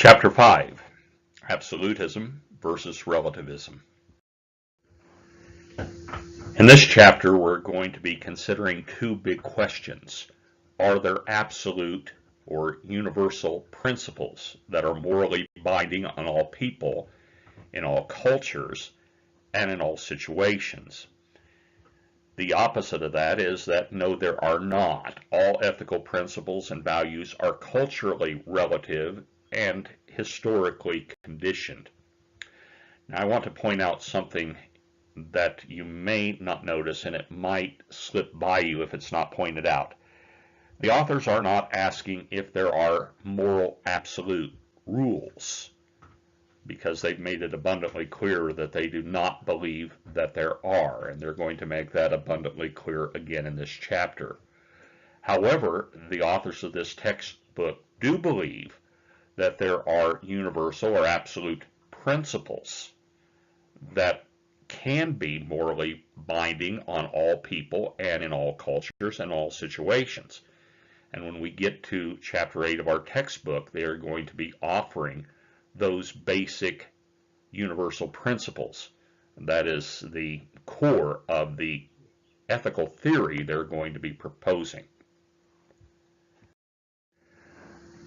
Chapter 5, Absolutism versus Relativism. In this chapter, we're going to be considering two big questions. Are there absolute or universal principles that are morally binding on all people, in all cultures, and in all situations? The opposite of that is that no, there are not. All ethical principles and values are culturally relative and historically conditioned. Now, I want to point out something that you may not notice, and it might slip by you if it's not pointed out. The authors are not asking if there are moral absolute rules, because they've made it abundantly clear that they do not believe that there are, and they're going to make that abundantly clear again in this chapter. However, the authors of this textbook do believe that there are universal or absolute principles that can be morally binding on all people and in all cultures and all situations. And when we get to chapter 8 of our textbook, they are going to be offering those basic universal principles. That is the core of the ethical theory they're going to be proposing.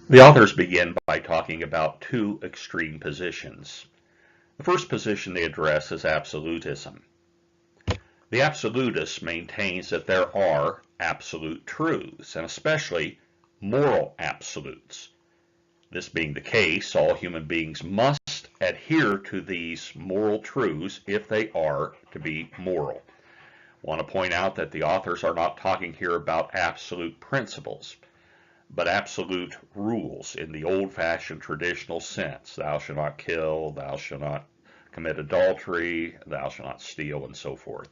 The authors begin by talking about two extreme positions. The first position they address is absolutism. The absolutist maintains that there are absolute truths, and especially moral absolutes. This being the case, all human beings must adhere to these moral truths if they are to be moral. I want to point out that the authors are not talking here about absolute principles, but absolute rules in the old-fashioned traditional sense. Thou shalt not kill, thou shalt not commit adultery, thou shalt not steal, and so forth.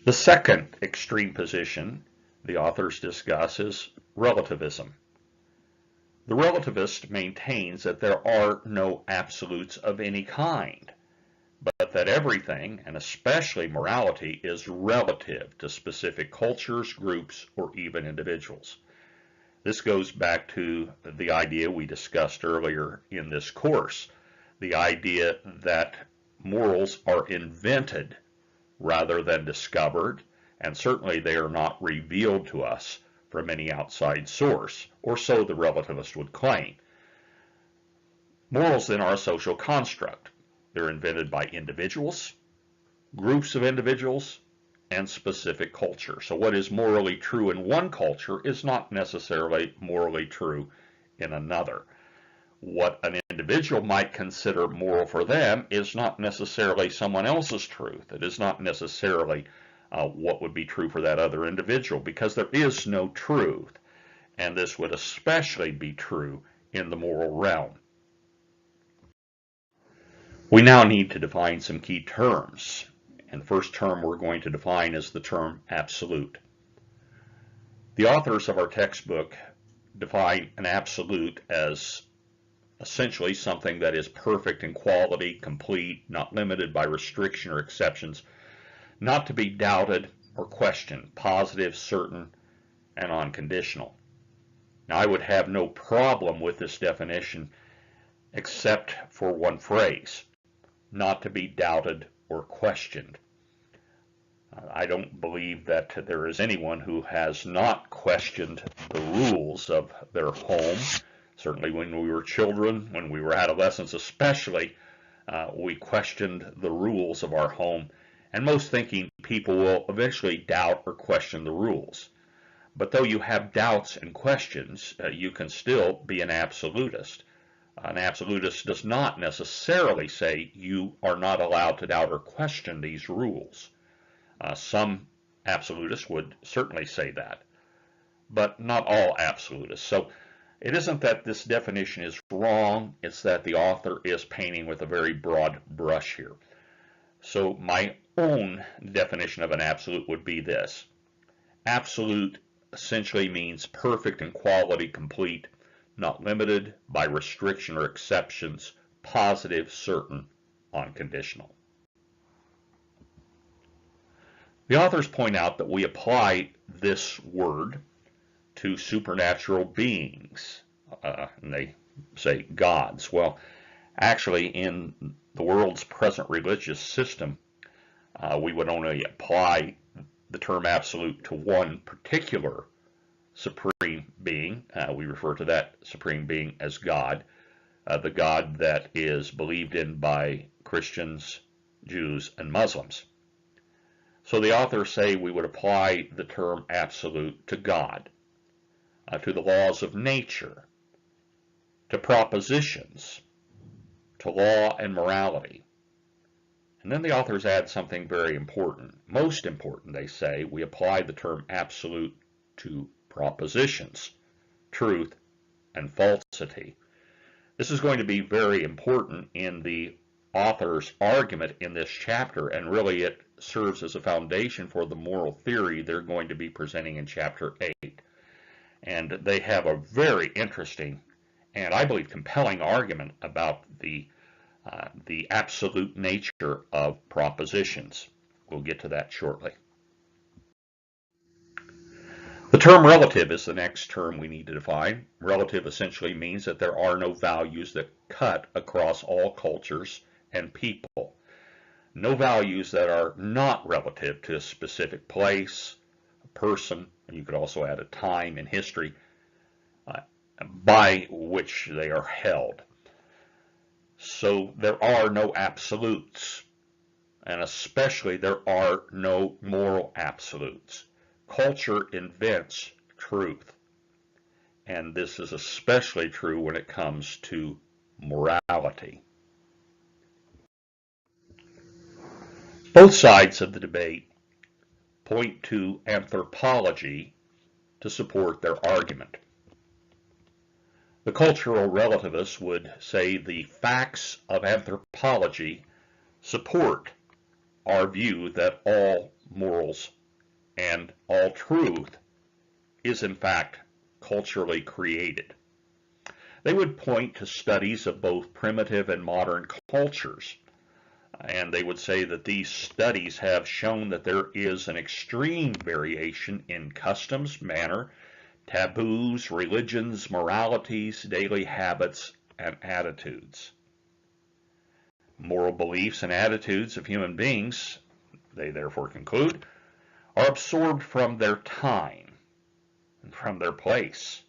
The second extreme position the authors discuss is relativism. The relativist maintains that there are no absolutes of any kind, but that everything, and especially morality, is relative to specific cultures, groups, or even individuals. This goes back to the idea we discussed earlier in this course, the idea that morals are invented rather than discovered, and certainly they are not revealed to us from any outside source, or so the relativist would claim. Morals then are a social construct. They're invented by individuals, groups of individuals, and specific culture. So what is morally true in one culture is not necessarily morally true in another. What an individual might consider moral for them is not necessarily someone else's truth. It is not necessarily what would be true for that other individual, because there is no truth. And this would especially be true in the moral realm. We now need to define some key terms. And the first term we're going to define is the term absolute. The authors of our textbook define an absolute as essentially something that is perfect in quality, complete, not limited by restriction or exceptions, not to be doubted or questioned, positive, certain, and unconditional. Now, I would have no problem with this definition except for one phrase, not to be doubted or questioned. I don't believe that there is anyone who has not questioned the rules of their home. Certainly when we were children, when we were adolescents especially, we questioned the rules of our home, and most thinking people will eventually doubt or question the rules. But though you have doubts and questions, you can still be an absolutist. An absolutist does not necessarily say you are not allowed to doubt or question these rules. Some absolutists would certainly say that, but not all absolutists. So it isn't that this definition is wrong, it's that the author is painting with a very broad brush here. So my own definition of an absolute would be this. Absolute essentially means perfect in quality, complete, not limited by restriction or exceptions, positive, certain, unconditional. The authors point out that we apply this word to supernatural beings, and they say gods. Well, actually, in the world's present religious system, we would only apply the term absolute to one particular supreme being. We refer to that supreme being as God, the God that is believed in by Christians, Jews, and Muslims. So the authors say we would apply the term absolute to God, to the laws of nature, to propositions, to law and morality. And then the authors add something very important. Most important, they say, we apply the term absolute to propositions, truth, and falsity. This is going to be very important in the author's argument in this chapter, and really it serves as a foundation for the moral theory they're going to be presenting in chapter 8. And they have a very interesting and I believe compelling argument about the absolute nature of propositions. We'll get to that shortly. The term relative is the next term we need to define. Relative essentially means that there are no values that cut across all cultures and people. No values that are not relative to a specific place, a person, and you could also add a time in history by which they are held. So there are no absolutes, and especially there are no moral absolutes. Culture invents truth, and this is especially true when it comes to morality. Both sides of the debate point to anthropology to support their argument. The cultural relativists would say the facts of anthropology support our view that all morals and all truth is in fact culturally created. They would point to studies of both primitive and modern cultures, and they would say that these studies have shown that there is an extreme variation in customs, manner, taboos, religions, moralities, daily habits, and attitudes. Moral beliefs and attitudes of human beings, they therefore conclude, are absorbed from their time and from their place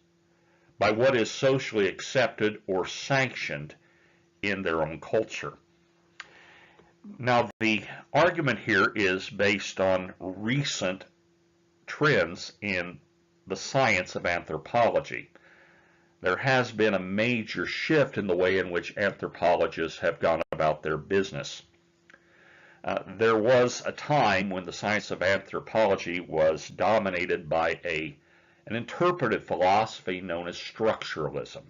by what is socially accepted or sanctioned in their own culture. Now, the argument here is based on recent trends in the science of anthropology. There has been a major shift in the way in which anthropologists have gone about their business. There was a time when the science of anthropology was dominated by an interpretive philosophy known as structuralism.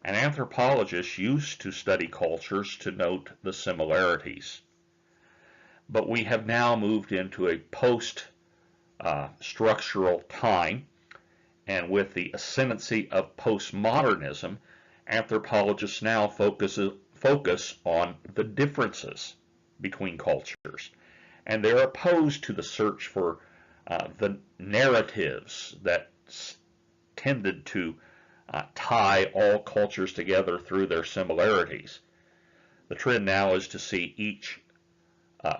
And anthropologists used to study cultures to note the similarities. But we have now moved into a post-structural time, and with the ascendancy of postmodernism, anthropologists now focus on the differences between cultures, and they're opposed to the search for the narratives that tended to tie all cultures together through their similarities. The trend now is to see each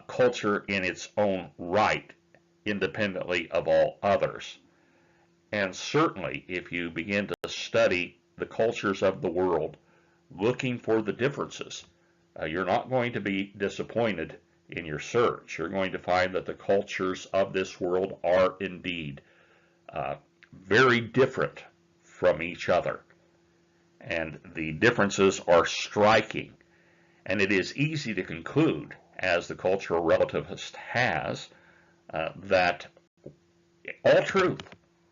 culture in its own right, independently of all others. And certainly, if you begin to study the cultures of the world, looking for the differences, you're not going to be disappointed in your search. You're going to find that the cultures of this world are indeed very different from each other. And the differences are striking. And it is easy to conclude, as the cultural relativist has, that all truth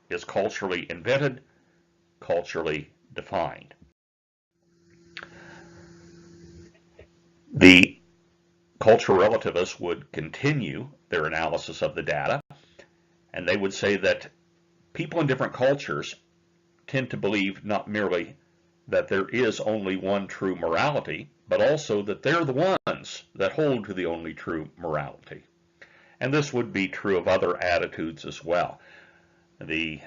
is culturally invented, culturally defined. The cultural relativists would continue their analysis of the data, and they would say that people in different cultures tend to believe not merely that there is only one true morality, but also that they're the ones that hold to the only true morality. And this would be true of other attitudes as well. The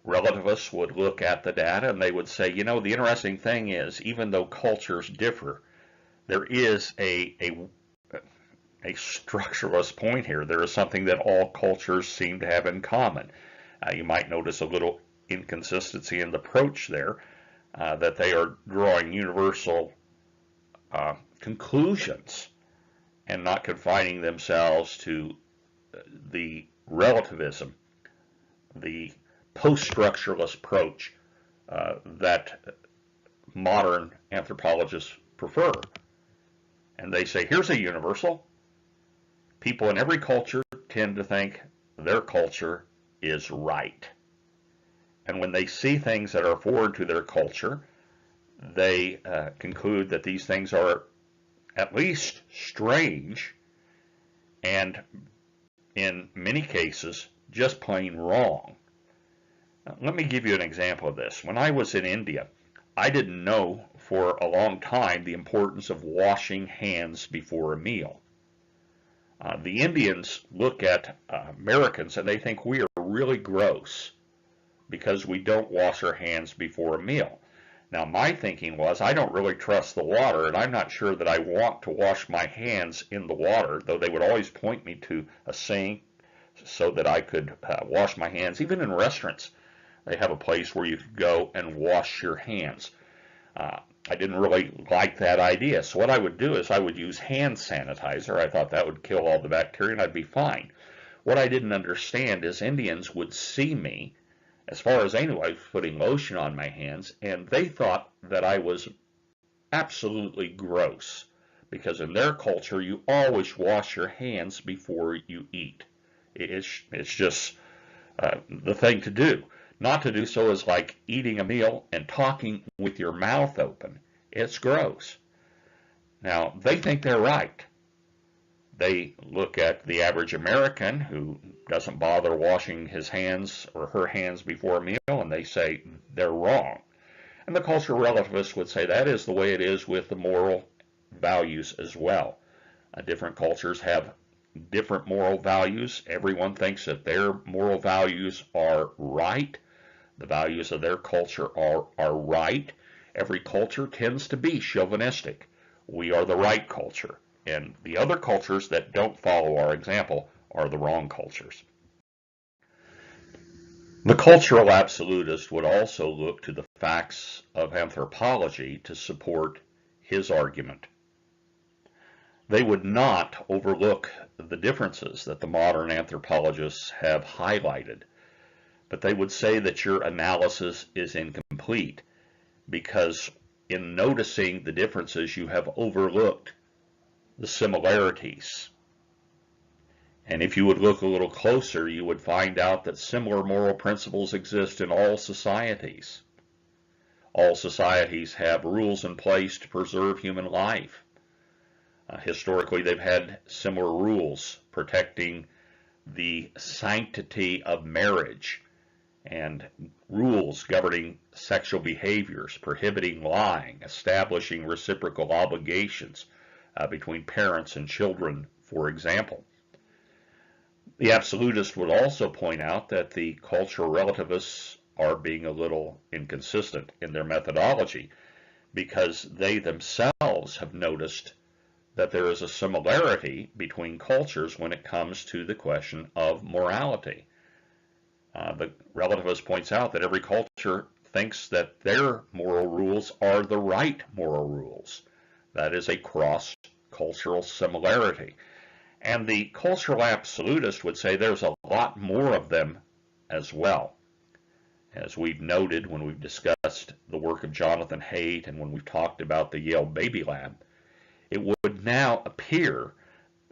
relativists would look at the data and they would say, you know, the interesting thing is, even though cultures differ, there is a structuralist point here. There is something that all cultures seem to have in common. You might notice a little inconsistency in the approach there, that they are drawing universal conclusions and not confining themselves to the relativism, the post-structuralist approach that modern anthropologists prefer. And they say, here's a universal. People in every culture tend to think their culture is right. And when they see things that are foreign to their culture, they conclude that these things are at least strange and in many cases just plain wrong. Now, let me give you an example of this. When I was in India, I didn't know for a long time the importance of washing hands before a meal. The Indians look at Americans and they think we are really gross because we don't wash our hands before a meal. Now, my thinking was, I don't really trust the water, and I'm not sure that I want to wash my hands in the water, though they would always point me to a sink so that I could wash my hands. Even in restaurants, they have a place where you could go and wash your hands. I didn't really like that idea, so what I would do is I would use hand sanitizer. I thought that would kill all the bacteria and I'd be fine. What I didn't understand is Indians would see me, as far as they knew, I was putting lotion on my hands, and they thought that I was absolutely gross, because in their culture you always wash your hands before you eat. It's just the thing to do. Not to do so is like eating a meal and talking with your mouth open. It's gross. Now, they think they're right. They look at the average American who doesn't bother washing his hands or her hands before a meal, and they say they're wrong. And the cultural relativists would say that is the way it is with the moral values as well. Different cultures have different moral values. Everyone thinks that their moral values are right. The values of their culture are right. Every culture tends to be chauvinistic. We are the right culture. And the other cultures that don't follow our example are the wrong cultures. The cultural absolutist would also look to the facts of anthropology to support his argument. They would not overlook the differences that the modern anthropologists have highlighted, but they would say that your analysis is incomplete because in noticing the differences you have overlooked the similarities. And if you would look a little closer, you would find out that similar moral principles exist in all societies. All societies have rules in place to preserve human life. Historically, they've had similar rules protecting the sanctity of marriage and rules governing sexual behaviors, prohibiting lying, establishing reciprocal obligations between parents and children, for example. The absolutist would also point out that the cultural relativists are being a little inconsistent in their methodology because they themselves have noticed that there is a similarity between cultures when it comes to the question of morality. The relativist points out that every culture thinks that their moral rules are the right moral rules. That is a cross-cultural similarity. And the cultural absolutist would say there's a lot more of them as well. As we've noted when we've discussed the work of Jonathan Haidt and when we've talked about the Yale Baby Lab, it would now appear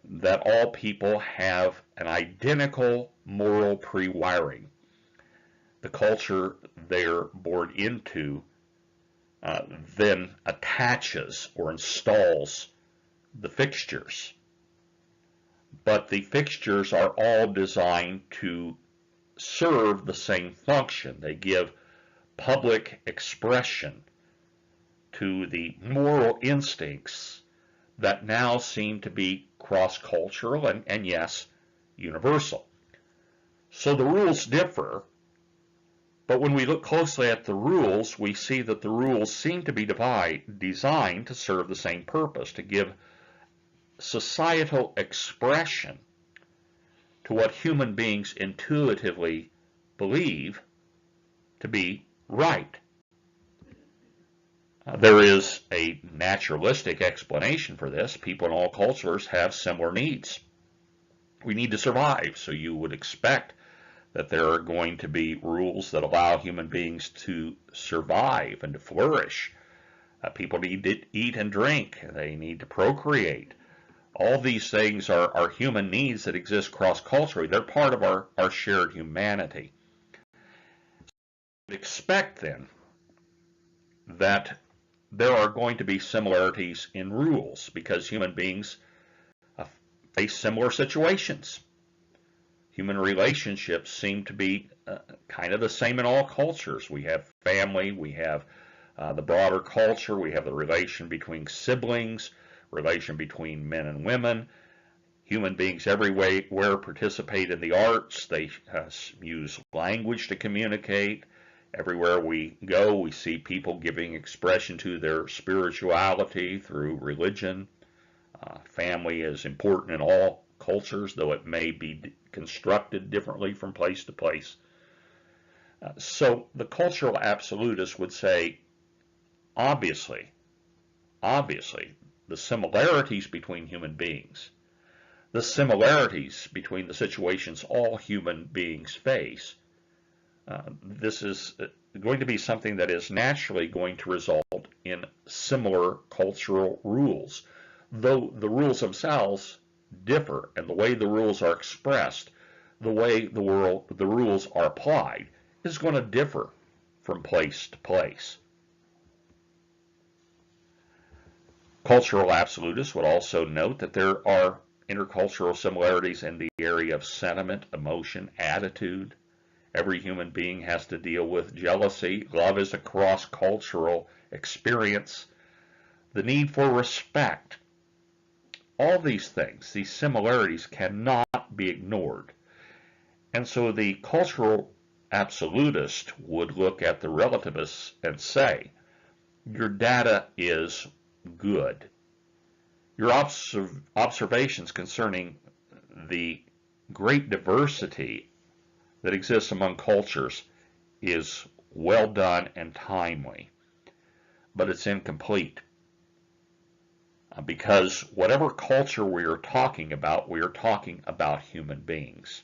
that all people have an identical moral pre-wiring. The culture they're born into then attaches or installs the fixtures. But the fixtures are all designed to serve the same function. They give public expression to the moral instincts that now seem to be cross-cultural and yes, universal. So the rules differ, But when we look closely at the rules, we see that the rules seem to be designed to serve the same purpose, to give societal expression to what human beings intuitively believe to be right. There is a naturalistic explanation for this. People in all cultures have similar needs. We need to survive, so you would expect that there are going to be rules that allow human beings to survive and to flourish. People need to eat and drink. They need to procreate. All these things are human needs that exist cross-culturally. They're part of our shared humanity. Expect then that there are going to be similarities in rules because human beings face similar situations. Human relationships seem to be kind of the same in all cultures. We have family, we have the broader culture, we have the relation between siblings, relation between men and women. Human beings everywhere participate in the arts. They use language to communicate. Everywhere we go, we see people giving expression to their spirituality through religion. Family is important in all cultures, though it may be constructed differently from place to place. So the cultural absolutist would say, obviously, the similarities between human beings, the similarities between the situations all human beings face, this is going to be something that is naturally going to result in similar cultural rules, though the rules themselves differ, and the way the rules are expressed, the way the rules are applied, is going to differ from place to place. Cultural absolutists would also note that there are intercultural similarities in the area of sentiment, emotion, attitude. Every human being has to deal with jealousy. Love is a cross-cultural experience. The need for respect. All these things, these similarities, cannot be ignored. And so the cultural absolutist would look at the relativists and say, your data is good. Your observations concerning the great diversity that exists among cultures is well done and timely, but it's incomplete. Because whatever culture we are talking about human beings.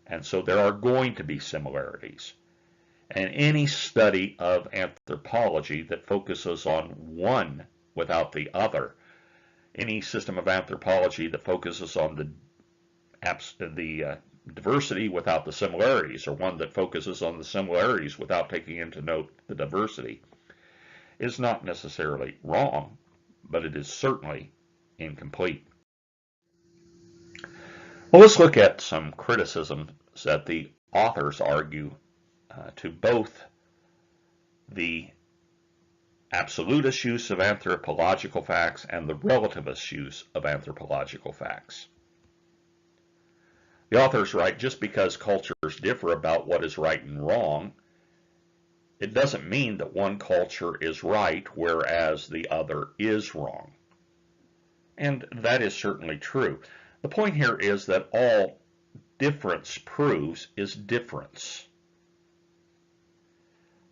And so there are going to be similarities. And any study of anthropology that focuses on one without the other, any system of anthropology that focuses on the diversity without the similarities, or one that focuses on the similarities without taking into note the diversity, is not necessarily wrong, but it is certainly incomplete. Well, let's look at some criticisms that the authors argue to both the absolutist use of anthropological facts and the relativist use of anthropological facts. The authors write, just because cultures differ about what is right and wrong, it doesn't mean that one culture is right whereas the other is wrong. And that is certainly true. The point here is that all difference proves is difference.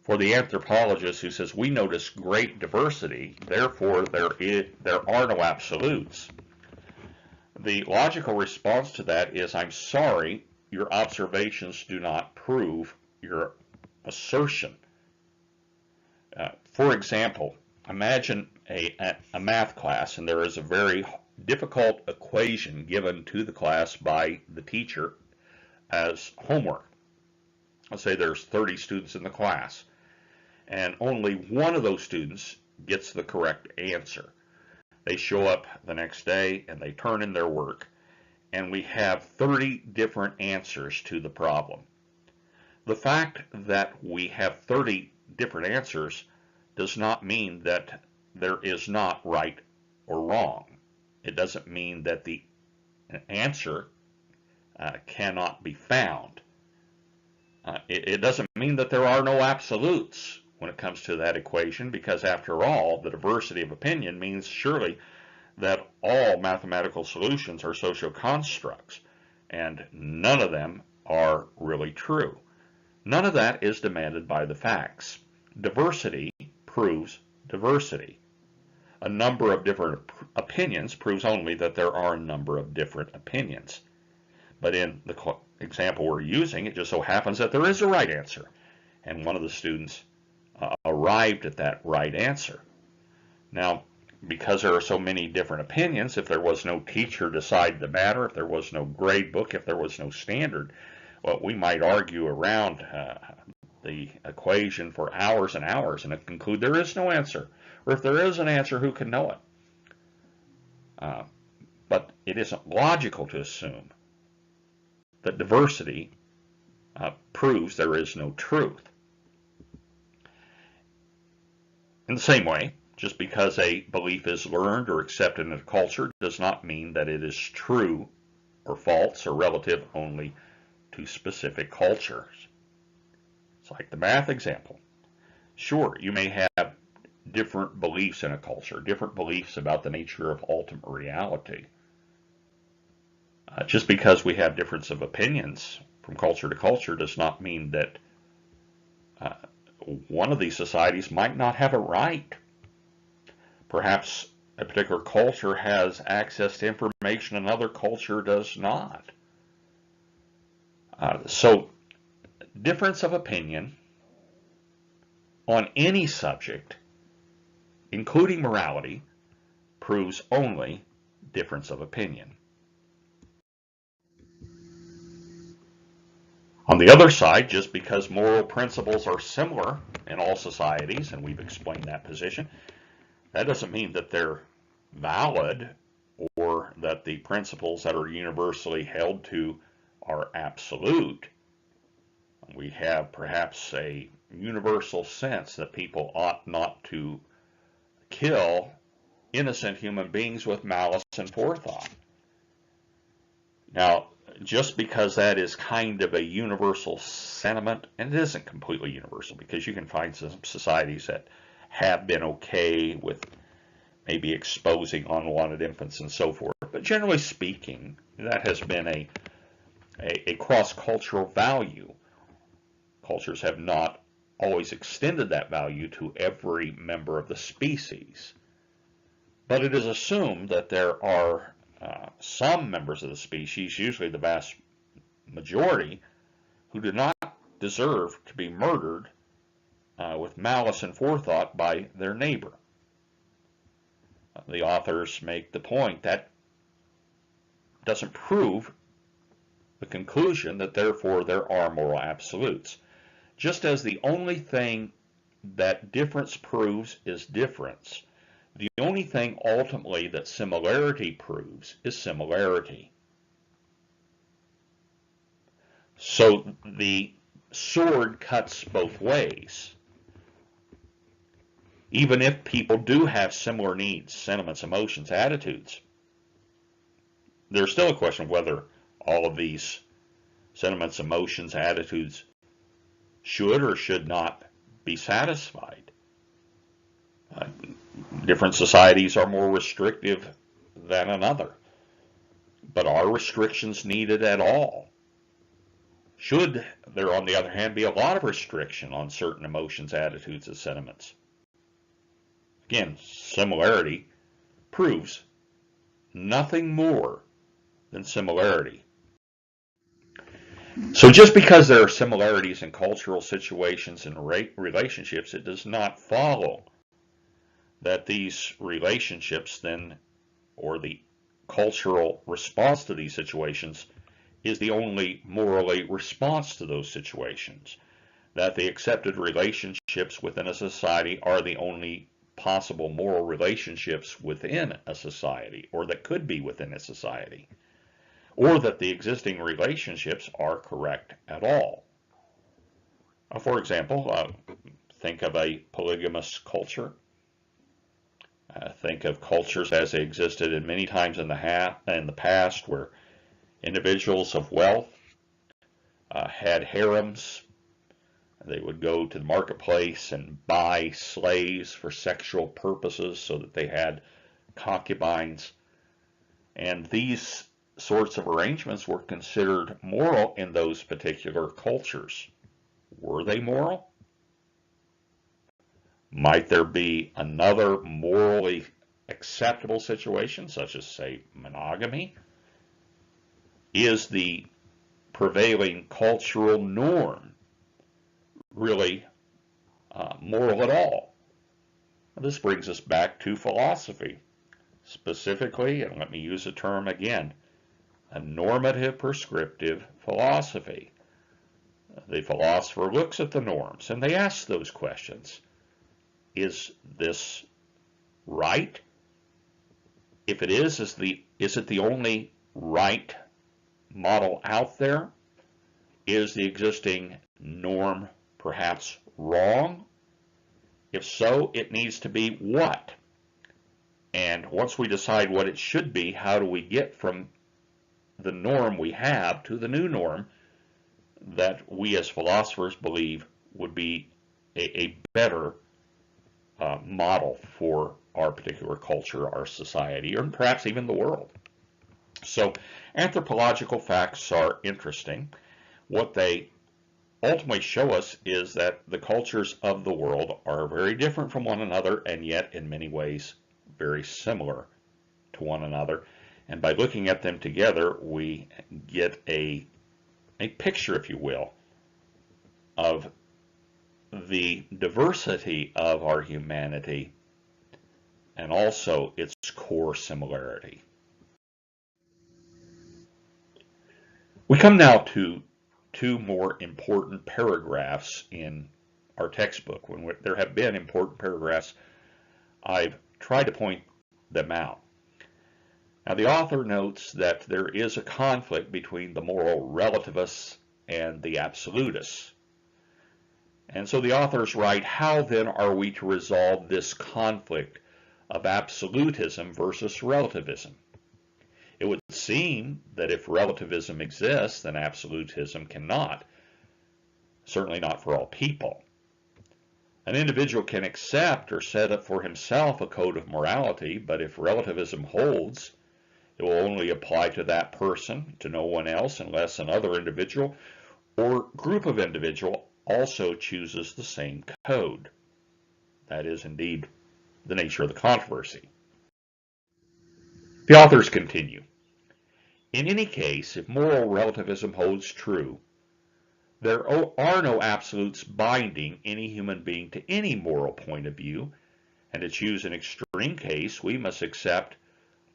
For the anthropologist who says, we notice great diversity, therefore there are no absolutes, the logical response to that is, I'm sorry, your observations do not prove your assertion. For example, imagine a math class, and there is a very difficult equation given to the class by the teacher as homework. Let's say there's 30 students in the class, and only one of those students gets the correct answer. They show up the next day and they turn in their work, and we have 30 different answers to the problem. The fact that we have 30 different answers does not mean that there is not right or wrong. It doesn't mean that the answer cannot be found. It doesn't mean that there are no absolutes when it comes to that equation, because after all, the diversity of opinion means surely that all mathematical solutions are social constructs, and none of them are really true. None of that is demanded by the facts. Diversity proves diversity. A number of different opinions proves only that there are a number of different opinions. But in the example we're using, it just so happens that there is a right answer, and one of the students arrived at that right answer. Now, because there are so many different opinions, if there was no teacher to decide the matter, if there was no grade book, if there was no standard, well, we might argue around the equation for hours and hours and conclude there is no answer. Or if there is an answer, who can know it? But it isn't logical to assume that diversity proves there is no truth. In the same way, just because a belief is learned or accepted in a culture does not mean that it is true or false or relative only to specific cultures. It's like the math example. Sure, you may have different beliefs in a culture, different beliefs about the nature of ultimate reality. Just because we have difference of opinions from culture to culture does not mean that one of these societies might not have it right. Perhaps a particular culture has access to information another culture does not. So difference of opinion on any subject, including morality, proves only difference of opinion. On the other side, just because moral principles are similar in all societies, and we've explained that position, that doesn't mean that they're valid or that the principles that are universally held to are absolute. We have perhaps a universal sense that people ought not to kill innocent human beings with malice and forethought. Now, just because that is kind of a universal sentiment, and it isn't completely universal, because you can find some societies that have been okay with maybe exposing unwanted infants and so forth, but generally speaking, that has been a cross-cultural value. Cultures have not always extended that value to every member of the species, but it is assumed that there are some members of the species, usually the vast majority, who do not deserve to be murdered with malice and forethought by their neighbor. The authors make the point that doesn't prove the conclusion that therefore there are moral absolutes. Just as the only thing that difference proves is difference, the only thing ultimately that similarity proves is similarity. So the sword cuts both ways. Even if people do have similar needs, sentiments, emotions, attitudes, there's still a question of whether all of these sentiments, emotions, attitudes should or should not be satisfied. Different societies are more restrictive than another. But are restrictions needed at all? Should there, on the other hand, be a lot of restriction on certain emotions, attitudes, and sentiments? Again, similarity proves nothing more than similarity. So just because there are similarities in cultural situations and relationships, it does not follow that these relationships then, or the cultural response to these situations, is the only morally response to those situations. That the accepted relationships within a society are the only possible moral relationships within a society, or that could be within a society, or that the existing relationships are correct at all. For example, think of a polygamous culture. Think of cultures as they existed in many times in the past, where individuals of wealth had harems They would go to the marketplace and buy slaves for sexual purposes so that they had concubines. And these sorts of arrangements were considered moral in those particular cultures. Were they moral? Might there be another morally acceptable situation, such as, say, monogamy? Is the prevailing cultural norm really moral at all? This brings us back to philosophy. Specifically, and let me use a term again, a normative prescriptive philosophy. The philosopher looks at the norms and they ask those questions. Is this right? If it is it the only right model out there? Is the existing norm perhaps wrong? If so, it needs to be what? And once we decide what it should be, how do we get from the norm we have to the new norm that we as philosophers believe would be a better model for our particular culture, our society, or perhaps even the world? So anthropological facts are interesting. What they ultimately show us is that the cultures of the world are very different from one another, and yet in many ways very similar to one another. And by looking at them together, we get a picture, if you will, of the diversity of our humanity and also its core similarity. We come now to two more important paragraphs in our textbook. When there have been important paragraphs, I've tried to point them out. Now, the author notes that there is a conflict between the moral relativists and the absolutists. And so the authors write, how then are we to resolve this conflict of absolutism versus relativism? It would seem that if relativism exists, then absolutism cannot. Certainly not for all people. An individual can accept or set up for himself a code of morality, but if relativism holds, it will only apply to that person, to no one else, unless another individual or group of individual also chooses the same code. That is indeed the nature of the controversy. The authors continue. In any case, if moral relativism holds true, there are no absolutes binding any human being to any moral point of view, and to choose an extreme case, we must accept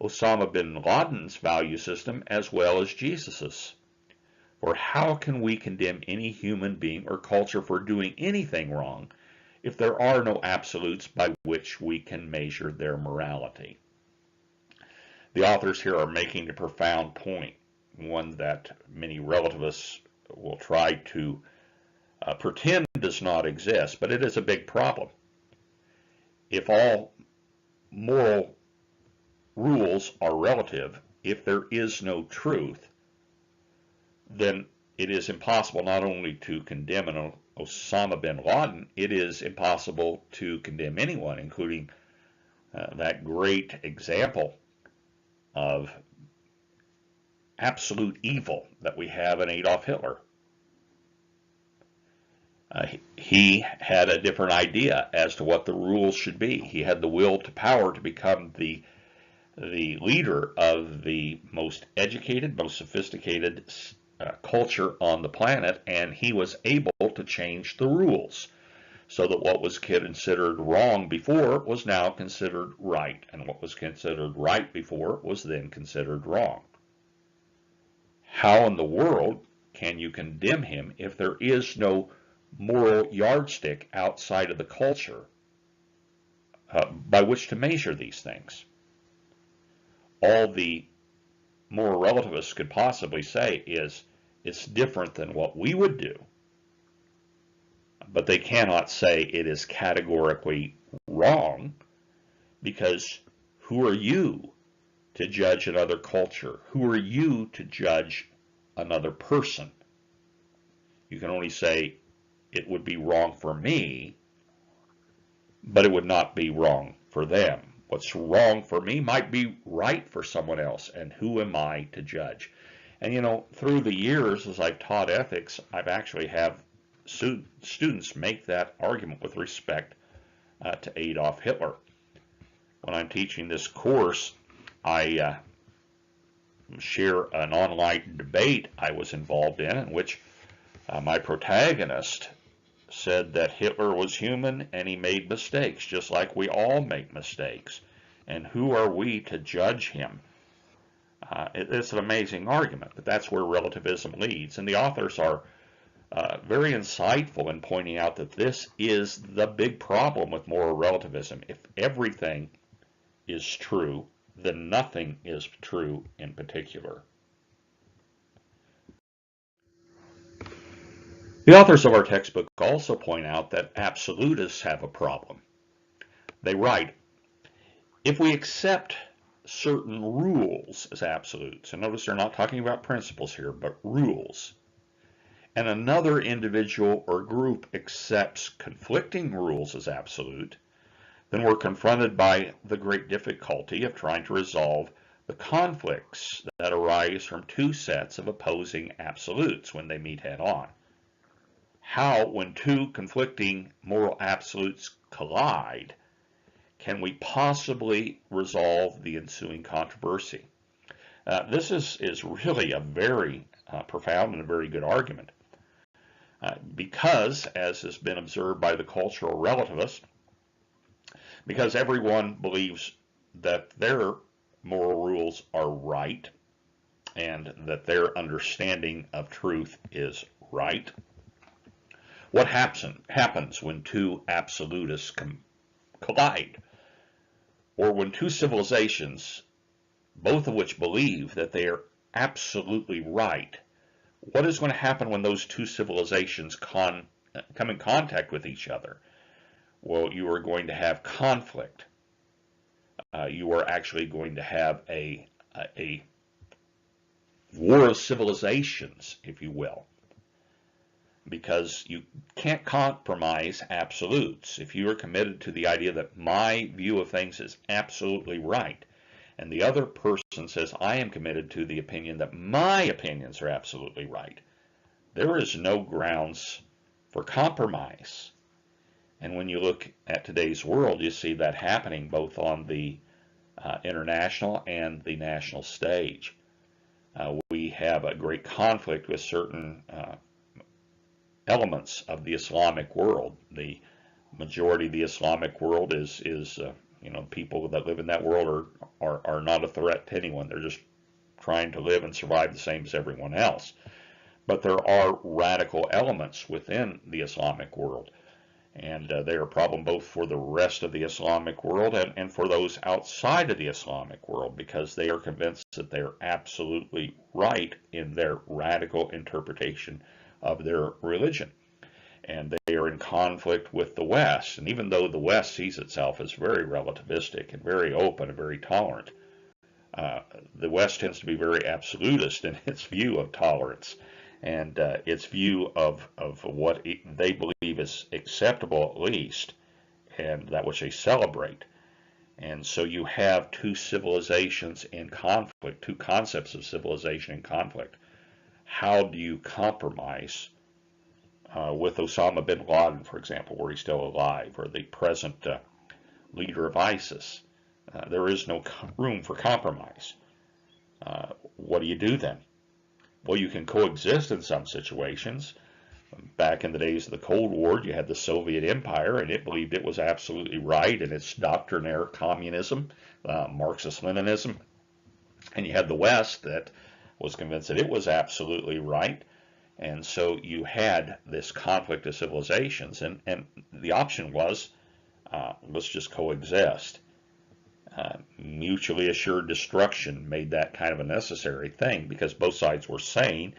Osama bin Laden's value system as well as Jesus's. For how can we condemn any human being or culture for doing anything wrong if there are no absolutes by which we can measure their morality? The authors here are making a profound point, one that many relativists will try to pretend does not exist, but it is a big problem. If all moral rules are relative, if there is no truth, then it is impossible not only to condemn an Osama bin Laden, it is impossible to condemn anyone, including that great example of absolute evil that we have in Adolf Hitler. He had a different idea as to what the rules should be. He had the will to power to become the leader of the most educated, most sophisticated culture on the planet, and he was able to change the rules so that what was considered wrong before was now considered right, and what was considered right before was then considered wrong. How in the world can you condemn him if there is no moral yardstick outside of the culture by which to measure these things? All the moral relativists could possibly say is it's different than what we would do, but they cannot say it is categorically wrong, because who are you to judge another culture? Who are you to judge another person? You can only say it would be wrong for me, but it would not be wrong for them. What's wrong for me might be right for someone else, and who am I to judge? And you know, through the years, as I've taught ethics, I've actually have students make that argument with respect to Adolf Hitler. When I'm teaching this course, I share an online debate I was involved in which my protagonist said that Hitler was human and he made mistakes, just like we all make mistakes. And who are we to judge him? It's an amazing argument, but that's where relativism leads. And the authors are very insightful in pointing out that this is the big problem with moral relativism. If everything is true, then nothing is true in particular. The authors of our textbook also point out that absolutists have a problem. They write, if we accept certain rules as absolutes, and notice they're not talking about principles here, but rules, and another individual or group accepts conflicting rules as absolute, then we're confronted by the great difficulty of trying to resolve the conflicts that arise from two sets of opposing absolutes when they meet head on. How, when two conflicting moral absolutes collide, can we possibly resolve the ensuing controversy? This is really a very profound and a very good argument. Because, as has been observed by the cultural relativist, because everyone believes that their moral rules are right and that their understanding of truth is right, what happens when two absolutists collide? Or when two civilizations, both of which believe that they are absolutely right, what is going to happen when those two civilizations come in contact with each other? Well, you are going to have conflict. You are actually going to have a war of civilizations, if you will, because you can't compromise absolutes. If you are committed to the idea that my view of things is absolutely right, and the other person says, I am committed to the opinion that my opinions are absolutely right, there is no grounds for compromise. And when you look at today's world, you see that happening both on the international and the national stage. We have a great conflict with certain elements of the Islamic world. The majority of the Islamic world is people that live in that world are not a threat to anyone. They're just trying to live and survive the same as everyone else. But there are radical elements within the Islamic world, and they are a problem both for the rest of the Islamic world and for those outside of the Islamic world, because they are convinced that they are absolutely right in their radical interpretation of their religion. And they are in conflict with the West. And even though the West sees itself as very relativistic and very open and very tolerant, the West tends to be very absolutist in its view of tolerance and its view of what they believe is acceptable, at least, and that which they celebrate. And so you have two civilizations in conflict, two concepts of civilization in conflict. How do you compromise with Osama bin Laden, for example, where he's still alive, or the present leader of ISIS? There is no room for compromise. What do you do then? Well, you can coexist in some situations. Back in the days of the Cold War, you had the Soviet Empire, and it believed it was absolutely right in its doctrinaire communism, Marxist-Leninism. And you had the West that was convinced that it was absolutely right. And so you had this conflict of civilizations, and the option was, let's just coexist. Mutually assured destruction made that kind of a necessary thing, because both sides were sane.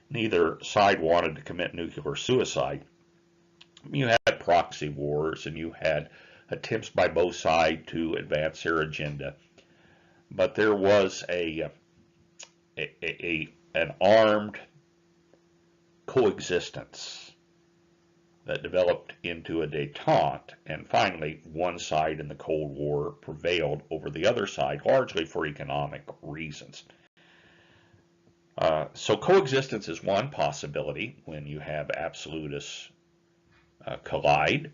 Neither side wanted to commit nuclear suicide. You had proxy wars, and you had attempts by both sides to advance their agenda. But there was an armed coexistence. that developed into a détente, and finally one side in the Cold War prevailed over the other side, largely for economic reasons. So coexistence is one possibility when you have absolutists collide.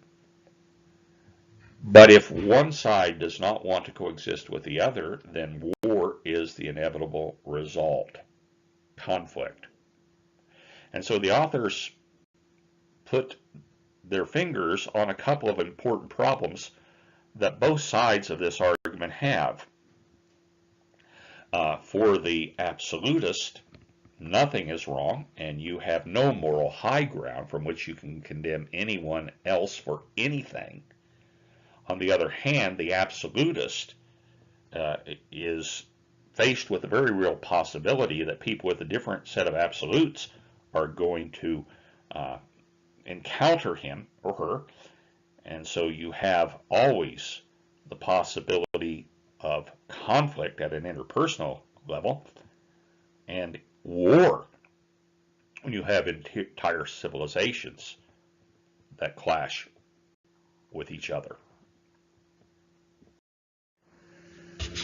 But if one side does not want to coexist with the other, then war is the inevitable result, conflict. And so the authors put their fingers on a couple of important problems that both sides of this argument have. For the absolutist, nothing is wrong, and you have no moral high ground from which you can condemn anyone else for anything. On the other hand, the absolutist is faced with a very real possibility that people with a different set of absolutes are going to encounter him or her, and so you have always the possibility of conflict at an interpersonal level and war when you have entire civilizations that clash with each other.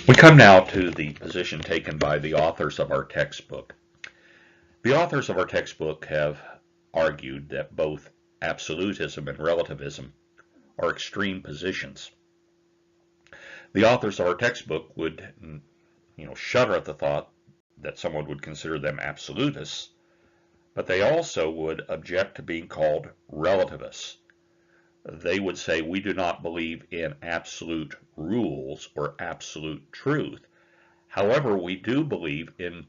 We come now to the position taken by the authors of our textbook. The authors of our textbook have argued that both absolutism and relativism are extreme positions. The authors of our textbook would, shudder at the thought that someone would consider them absolutists, but they also would object to being called relativists. They would say we do not believe in absolute rules or absolute truth. However, we do believe in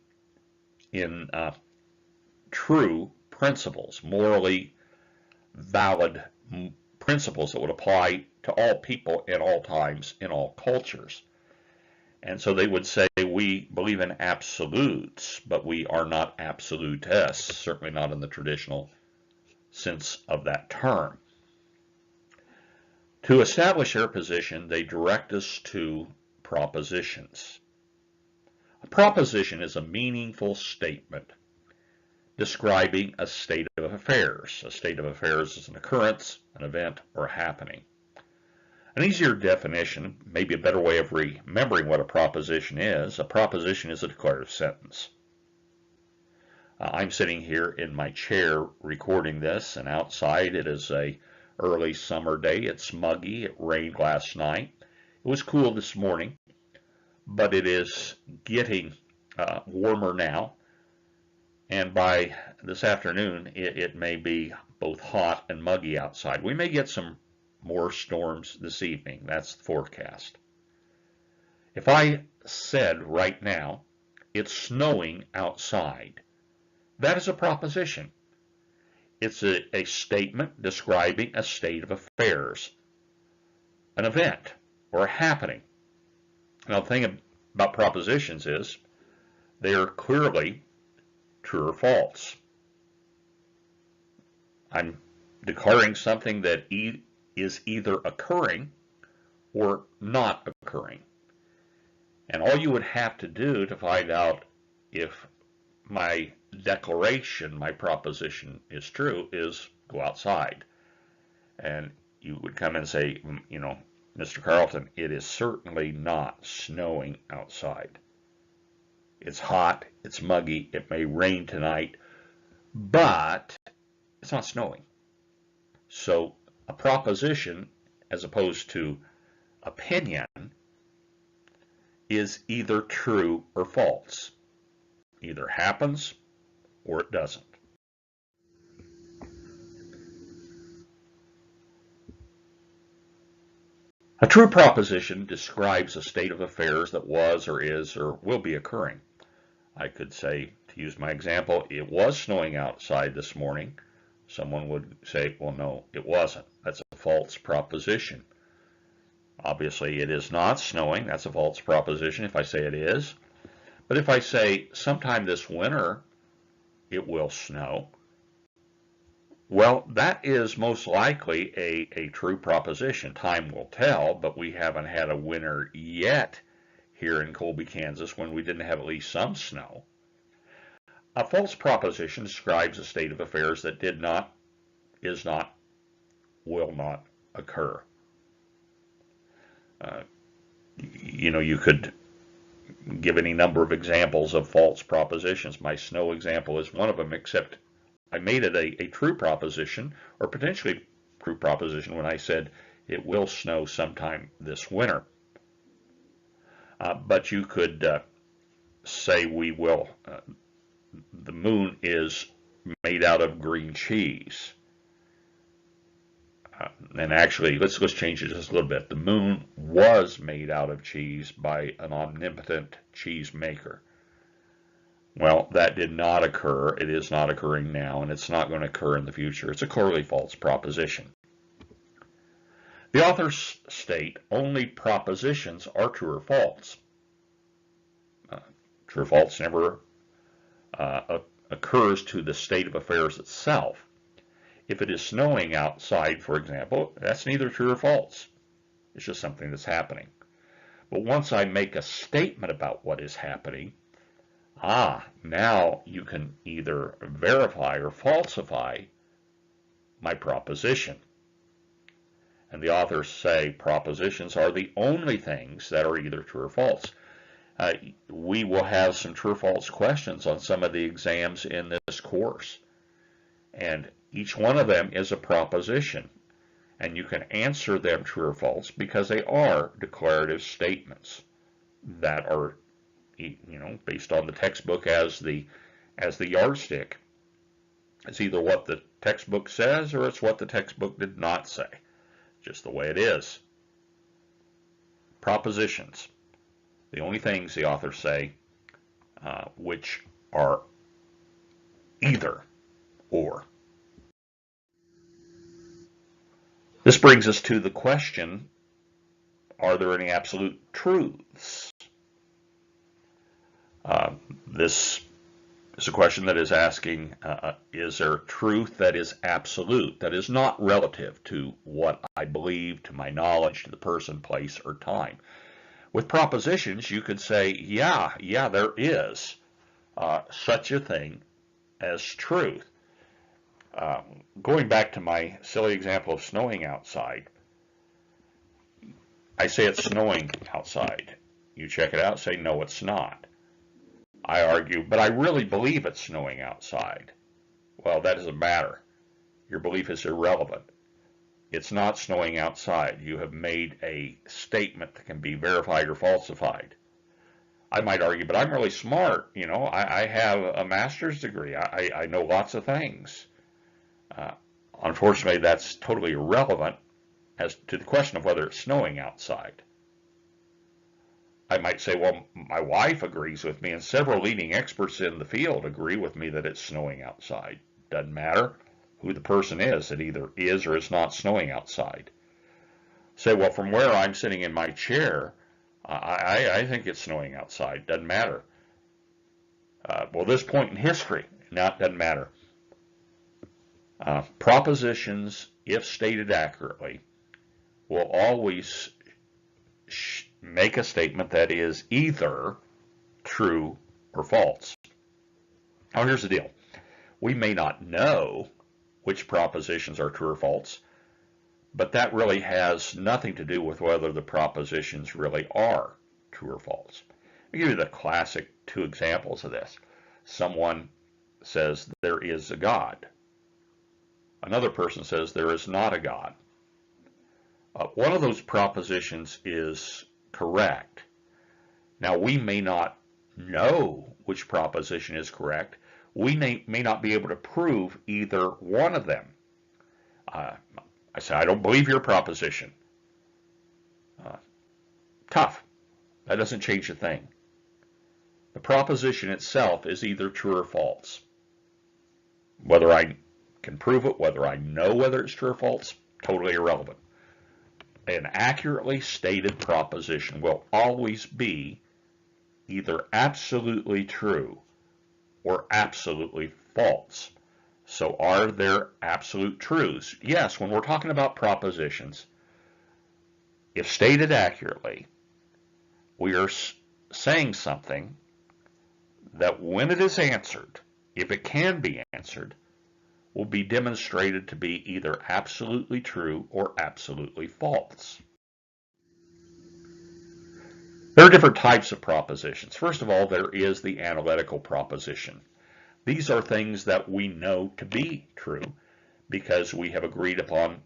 true principles, morally valid principles that would apply to all people in all times, in all cultures. And so they would say we believe in absolutes, but we are not absolutists, certainly not in the traditional sense of that term. To establish their position, they direct us to propositions. A proposition is a meaningful statement describing a state of affairs. A state of affairs is an occurrence, an event, or a happening. An easier definition, maybe a better way of remembering what a proposition is a declarative sentence. I'm sitting here in my chair recording this, and outside it is a early summer day. It's muggy. It rained last night. It was cool this morning, but it is getting warmer now. And by this afternoon, it may be both hot and muggy outside. We may get some more storms this evening. That's the forecast. If I said right now, it's snowing outside, that is a proposition. It's a statement describing a state of affairs, an event, or a happening. Now, the thing about propositions is they are clearly true or false. I'm declaring something that is either occurring or not occurring. And all you would have to do to find out if my declaration, my proposition is true, is go outside. And you would come and say, Mr. Carlton, it is certainly not snowing outside. It's hot, it's muggy, it may rain tonight, but it's not snowing. So a proposition, as opposed to opinion, is either true or false. Either happens or it doesn't. A true proposition describes a state of affairs that was or is or will be occurring. I could say, to use my example, it was snowing outside this morning. Someone would say, well, no, it wasn't. That's a false proposition. Obviously, it is not snowing. That's a false proposition if I say it is. But if I say sometime this winter it will snow, well, that is most likely a true proposition. Time will tell, but we haven't had a winter yet here in Colby, Kansas, when we didn't have at least some snow. A false proposition describes a state of affairs that is not, will not occur. You could give any number of examples of false propositions. My snow example is one of them, except I made it a true proposition, or potentially true proposition, when I said it will snow sometime this winter. But you could say the moon is made out of green cheese. And actually, let's change it just a little bit. The moon was made out of cheese by an omnipotent cheese maker. Well, that did not occur. It is not occurring now, and it's not going to occur in the future. It's a clearly false proposition. The authors state only propositions are true or false. True or false never occurs to the state of affairs itself. If it is snowing outside, for example, that's neither true or false. It's just something that's happening. But once I make a statement about what is happening, now you can either verify or falsify my proposition. And the authors say propositions are the only things that are either true or false. We will have some true or false questions on some of the exams in this course. And each one of them is a proposition. And you can answer them true or false because they are declarative statements that are, based on the textbook as the yardstick. It's either what the textbook says or it's what the textbook did not say. Just the way it is. Propositions. The only things the authors say which are either or. This brings us to the question, are there any absolute truths? This is a question that is asking, is there truth that is absolute, that is not relative to what I believe, to my knowledge, to the person, place, or time? With propositions, you could say, yeah, there is such a thing as truth. Going back to my silly example of snowing outside, I say it's snowing outside. You check it out, say, no, it's not. I argue, but I really believe it's snowing outside. Well, that doesn't matter. Your belief is irrelevant. It's not snowing outside. You have made a statement that can be verified or falsified. I might argue, but I'm really smart. I have a master's degree. I know lots of things. Unfortunately, that's totally irrelevant as to the question of whether it's snowing outside. I might say, well, my wife agrees with me, and several leading experts in the field agree with me that it's snowing outside. Doesn't matter who the person is. It either is or is not snowing outside. Say, well, from where I'm sitting in my chair, I think it's snowing outside. Doesn't matter. Well, this point in history, doesn't matter. Propositions, if stated accurately, will always make a statement that is either true or false. Now, here's the deal. We may not know which propositions are true or false, but that really has nothing to do with whether the propositions really are true or false. I'll give you the classic two examples of this. Someone says there is a God. Another person says there is not a God. One of those propositions is correct. Now, we may not know which proposition is correct. We may not be able to prove either one of them. I say, I don't believe your proposition. Tough. That doesn't change a thing. The proposition itself is either true or false. Whether I can prove it, whether I know whether it's true or false, totally irrelevant. An accurately stated proposition will always be either absolutely true or absolutely false. So are there absolute truths? Yes, when we're talking about propositions, if stated accurately, we are saying something that when it is answered, if it can be answered, will be demonstrated to be either absolutely true or absolutely false. There are different types of propositions. First of all, there is the analytical proposition. These are things that we know to be true because we have agreed upon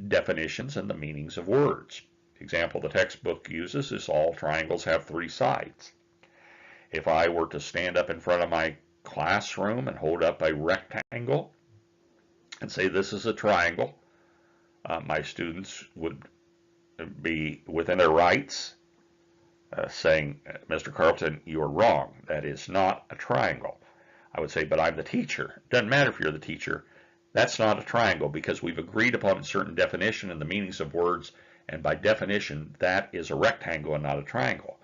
definitions and the meanings of words. The example the textbook uses is all triangles have three sides. If I were to stand up in front of my classroom and hold up a rectangle and say this is a triangle, my students would be within their rights saying, Mr. Carlton, you're wrong. That is not a triangle. I would say, but I'm the teacher. It doesn't matter if you're the teacher. That's not a triangle because we've agreed upon a certain definition and the meanings of words, and by definition, that is a rectangle and not a triangle.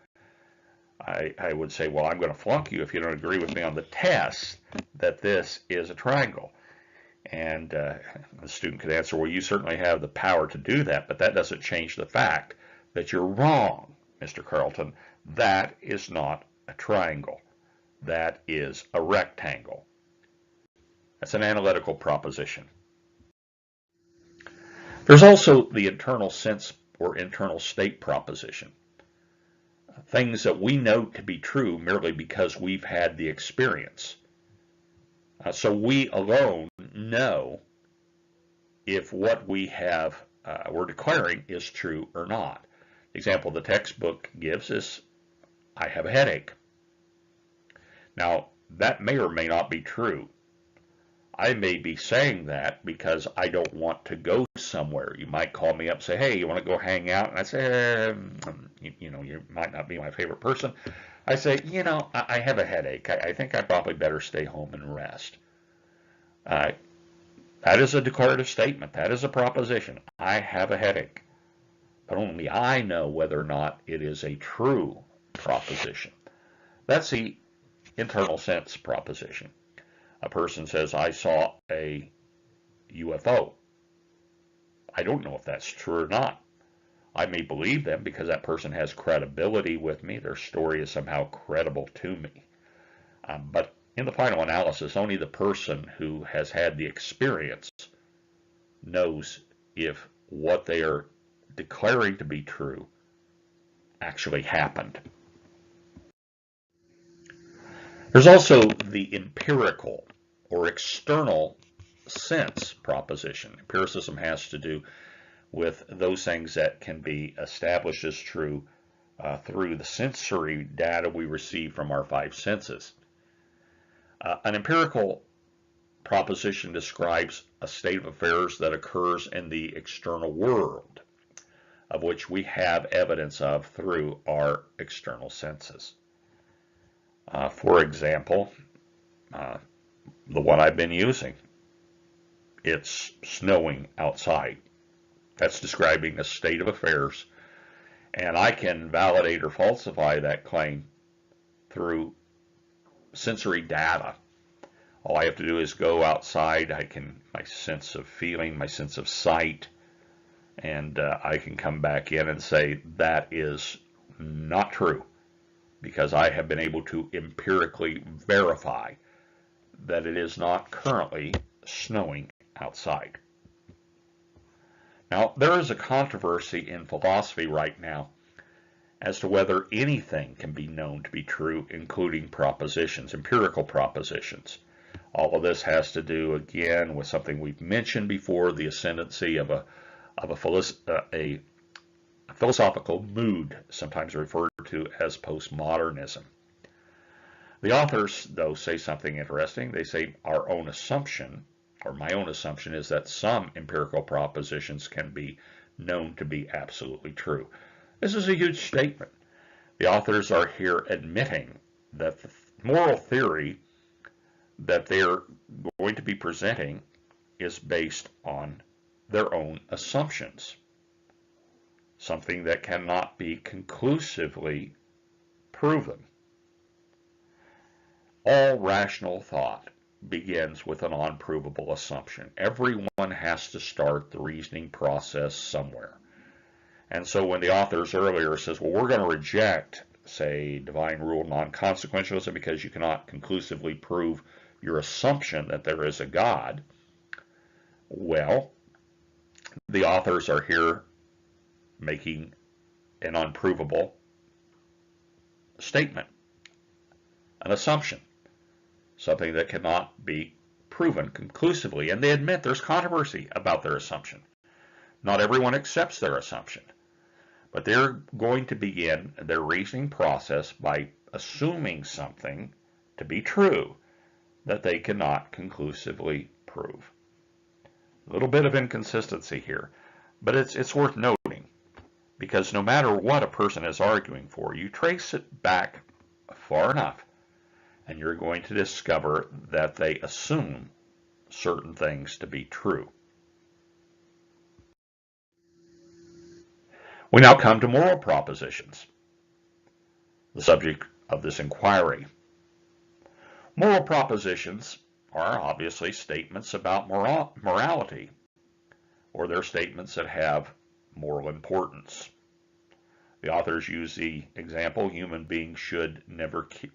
I would say, well, I'm going to flunk you if you don't agree with me on the test that this is a triangle. And the student could answer, well, you certainly have the power to do that, but that doesn't change the fact that you're wrong, Mr. Carlton. That is not a triangle. That is a rectangle. That's an analytical proposition. There's also the internal sense or internal state proposition. Things that we know to be true merely because we've had the experience. So we alone know if what we have we're declaring is true or not. The example the textbook gives is, I have a headache. Now, that may or may not be true. I may be saying that because I don't want to go somewhere. You might call me up and say, hey, you want to go hang out? And I say, you might not be my favorite person. I say, I have a headache. I think I probably better stay home and rest. That is a declarative statement. That is a proposition. I have a headache. But only I know whether or not it is a true proposition. That's the internal sense proposition. A person says, I saw a UFO. I don't know if that's true or not. I may believe them because that person has credibility with me. Their story is somehow credible to me. But in the final analysis, only the person who has had the experience knows if what they are declaring to be true actually happened. There's also the empirical or external sense proposition. Empiricism has to do with those things that can be established as true through the sensory data we receive from our five senses. An empirical proposition describes a state of affairs that occurs in the external world, of which we have evidence of through our external senses. For example, the one I've been using, it's snowing outside. That's describing a state of affairs, and I can validate or falsify that claim through sensory data. All I have to do is go outside. My sense of feeling, my sense of sight, and I can come back in and say that is not true because I have been able to empirically verify that it is not currently snowing outside. Now, there is a controversy in philosophy right now as to whether anything can be known to be true, including propositions, empirical propositions. All of this has to do, again, with something we've mentioned before, the ascendancy of a philosophical mood, sometimes referred to as postmodernism. The authors, though, say something interesting. They say our own assumption, or my own assumption, is that some empirical propositions can be known to be absolutely true. This is a huge statement. The authors are here admitting that the moral theory that they're going to be presenting is based on their own assumptions, something that cannot be conclusively proven. All rational thought begins with an unprovable assumption. Everyone has to start the reasoning process somewhere. And so when the authors earlier says, well, we're going to reject, say, divine rule non-consequentialism because you cannot conclusively prove your assumption that there is a God, Well, the authors are here making an unprovable statement, an assumption, something that cannot be proven conclusively, and they admit there's controversy about their assumption. Not everyone accepts their assumption, but they're going to begin their reasoning process by assuming something to be true that they cannot conclusively prove. A little bit of inconsistency here, but it's worth noting, because no matter what a person is arguing for, you trace it back far enough, and you're going to discover that they assume certain things to be true. We now come to moral propositions, the subject of this inquiry. Moral propositions are obviously statements about morality, or they're statements that have moral importance. The authors use the example, human beings should never kill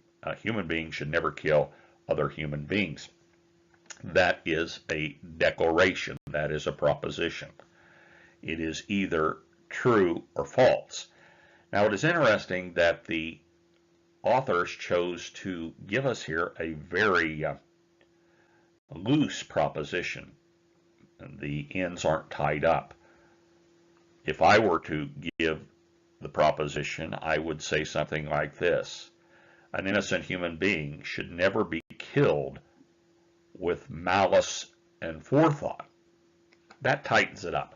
other human beings. That is a declaration. That is a proposition. It is either true or false. Now, it is interesting that the authors chose to give us here a very loose proposition. The ends aren't tied up. If I were to give the proposition, I would say something like this: an innocent human being should never be killed with malice and forethought. That tightens it up.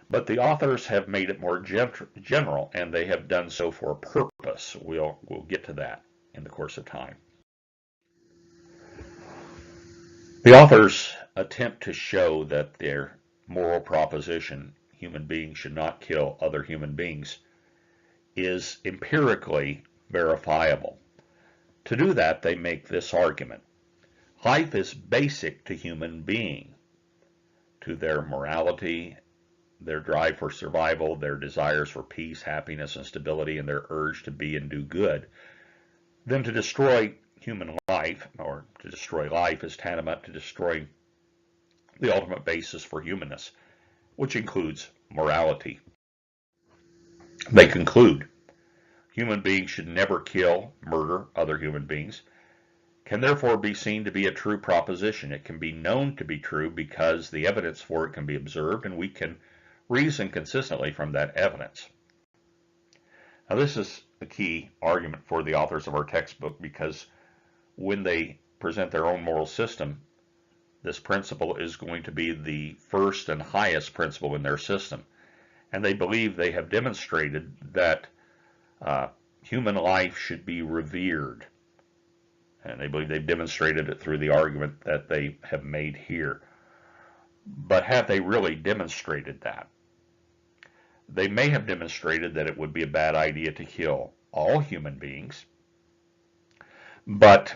But the authors have made it more general, and they have done so for a purpose. We'll get to that in the course of time. The authors attempt to show that their moral proposition, human beings should not kill other human beings, is empirically verifiable. To do that, they make this argument: life is basic to human being, to their morality, their drive for survival, their desires for peace, happiness, and stability, and their urge to be and do good. Then to destroy human life, or to destroy life, is tantamount to destroying the ultimate basis for humanness, which includes morality. They conclude, human beings should never kill, murder other human beings, can therefore be seen to be a true proposition. It can be known to be true because the evidence for it can be observed, and we can reason consistently from that evidence. Now, this is a key argument for the authors of our textbook, because when they present their own moral system, this principle is going to be the first and highest principle in their system. And they believe they have demonstrated that human life should be revered. And they believe they've demonstrated it through the argument that they have made here. But have they really demonstrated that? They may have demonstrated that it would be a bad idea to kill all human beings, but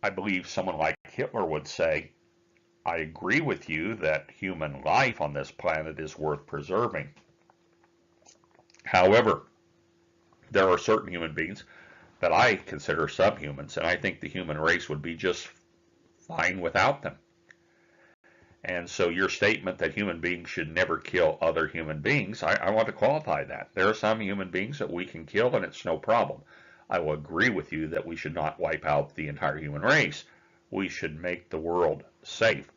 I believe someone like Hitler would say, I agree with you that human life on this planet is worth preserving. However, there are certain human beings that I consider subhumans, and I think the human race would be just fine without them. And so your statement that human beings should never kill other human beings, I want to qualify that. There are some human beings that we can kill and it's no problem. I will agree with you that we should not wipe out the entire human race. We should make the world safe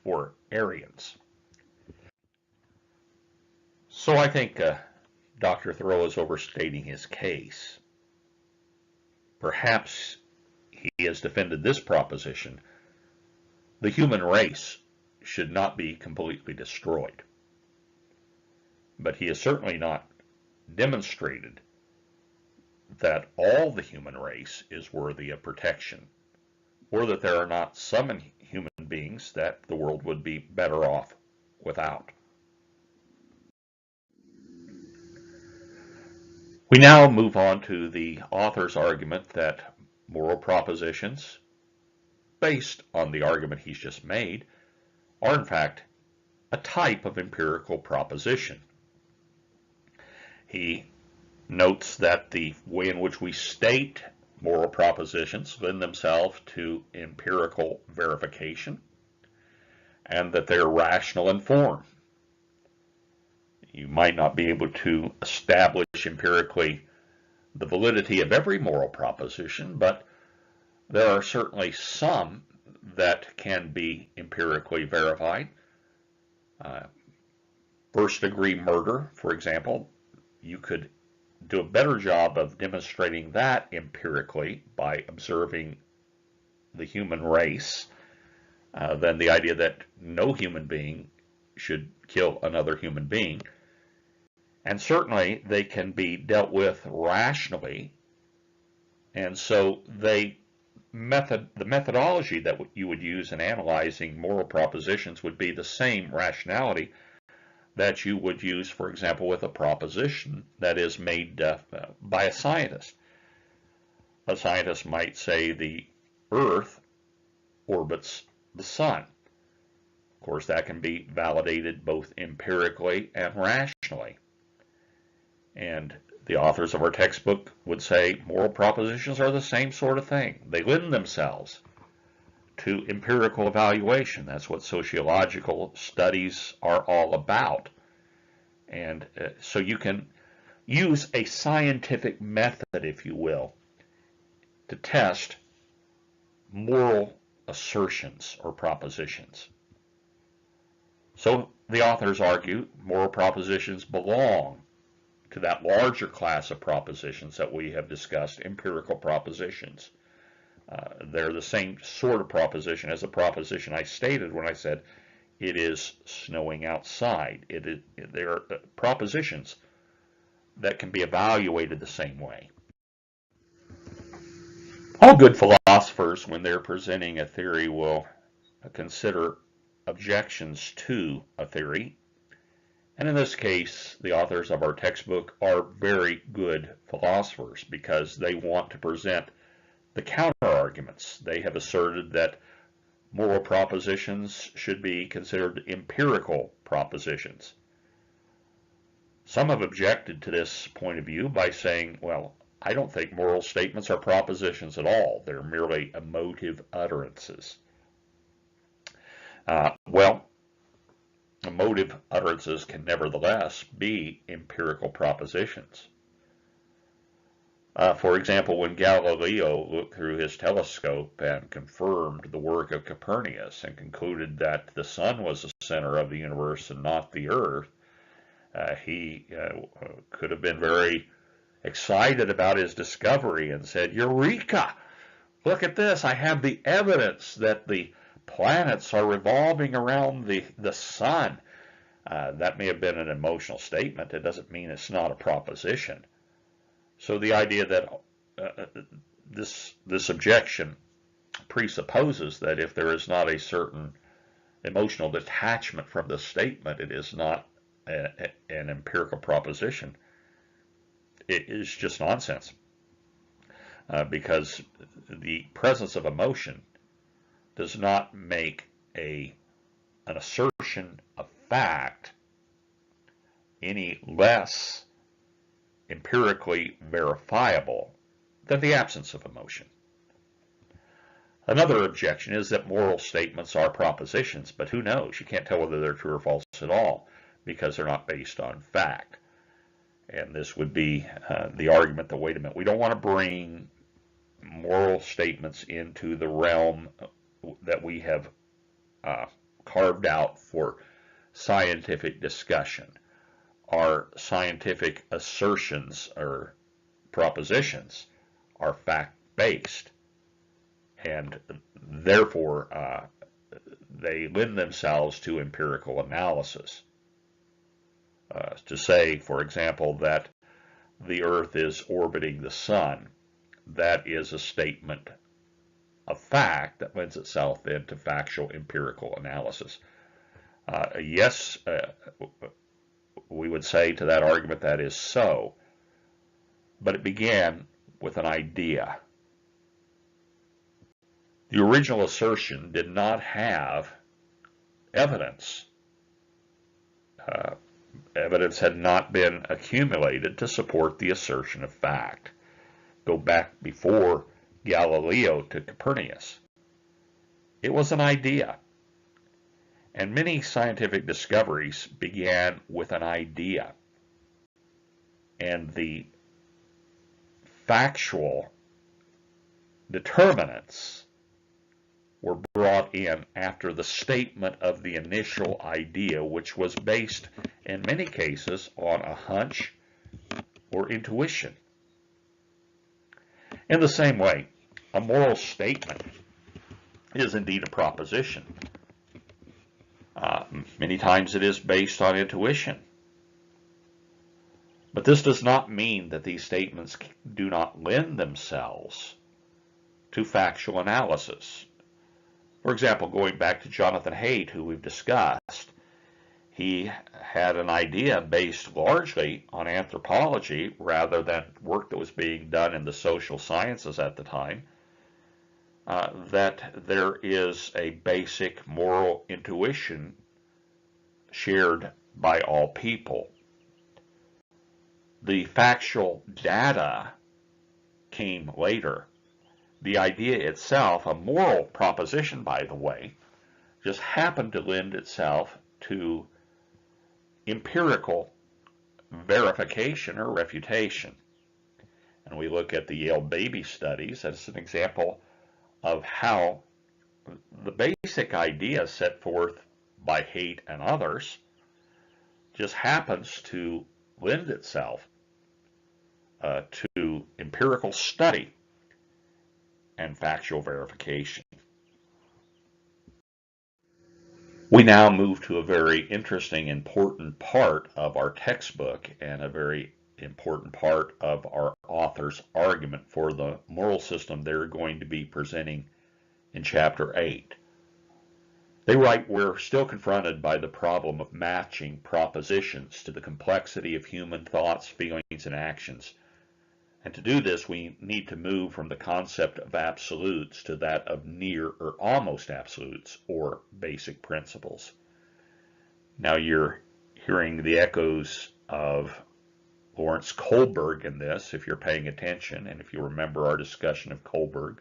for Aryans. So I think Dr. Thoreau is overstating his case. Perhaps he has defended this proposition: the human race should not be completely destroyed. But he has certainly not demonstrated that all the human race is worthy of protection, or that there are not some human beings that the world would be better off without. We now move on to the author's argument that moral propositions, based on the argument he's just made, are in fact a type of empirical proposition. He notes that the way in which we state moral propositions lend themselves to empirical verification, and that they're rational in form. You might not be able to establish empirically the validity of every moral proposition, but there are certainly some that can be empirically verified. First-degree murder, for example, you could do a better job of demonstrating that empirically by observing the human race than the idea that no human being should kill another human being. And certainly they can be dealt with rationally, and so the methodology that you would use in analyzing moral propositions would be the same rationality that you would use, for example, with a proposition that is made by a scientist. A scientist might say the Earth orbits the sun. Of course, that can be validated both empirically and rationally. And the authors of our textbook would say moral propositions are the same sort of thing. They lend themselves to empirical evaluation. That's what sociological studies are all about. And so you can use a scientific method, if you will, to test moral assertions or propositions. So the authors argue moral propositions belong to that larger class of propositions that we have discussed, empirical propositions. They're the same sort of proposition as the proposition I stated when I said it is snowing outside. There are propositions that can be evaluated the same way. All good philosophers, when they're presenting a theory, will consider objections to a theory. And in this case, the authors of our textbook are very good philosophers because they want to present the counter-arguments. They have asserted that moral propositions should be considered empirical propositions. Some have objected to this point of view by saying, well, I don't think moral statements are propositions at all. They're merely emotive utterances. Well, emotive utterances can nevertheless be empirical propositions. For example, when Galileo looked through his telescope and confirmed the work of Copernicus and concluded that the sun was the center of the universe and not the earth, he could have been very excited about his discovery and said, "Eureka! Look at this. I have the evidence that the planets are revolving around the sun." That may have been an emotional statement. It doesn't mean it's not a proposition. So the idea that this objection presupposes that if there is not a certain emotional detachment from the statement, it is not an empirical proposition. It is just nonsense, because the presence of emotion does not make an assertion of fact any less empirically verifiable than the absence of emotion. Another objection is that moral statements are propositions, but who knows? You can't tell whether they're true or false at all because they're not based on fact. And this would be the argument that, wait a minute, we don't want to bring moral statements into the realm that we have carved out for scientific discussion. Our scientific assertions or propositions are fact-based, and therefore they lend themselves to empirical analysis. To say, for example, that the Earth is orbiting the sun, that is a statement of fact that lends itself then to factual empirical analysis. Yes, we would say to that argument that is so, but it began with an idea. The original assertion did not have evidence. Evidence had not been accumulated to support the assertion of fact. Go back before Galileo to Copernicus. It was an idea. And many scientific discoveries began with an idea, and the factual determinants were brought in after the statement of the initial idea, which was based in many cases on a hunch or intuition. In the same way, a moral statement is indeed a proposition. Many times it is based on intuition. But this does not mean that these statements do not lend themselves to factual analysis. For example, going back to Jonathan Haidt, who we've discussed, he had an idea based largely on anthropology rather than work that was being done in the social sciences at the time, that there is a basic moral intuition shared by all people. The factual data came later. The idea itself, a moral proposition, by the way, just happened to lend itself to empirical verification or refutation. And we look at the Yale baby studies as an example of how the basic idea set forth by Haidt and others just happens to lend itself to empirical study and factual verification. We now move to a very interesting, important part of our textbook and a very important part of our author's argument for the moral system they're going to be presenting in Chapter 8. They write, "We're still confronted by the problem of matching propositions to the complexity of human thoughts, feelings, and actions. And to do this, we need to move from the concept of absolutes to that of near or almost absolutes, or basic principles." Now you're hearing the echoes of Lawrence Kohlberg in this, if you're paying attention, and if you remember our discussion of Kohlberg,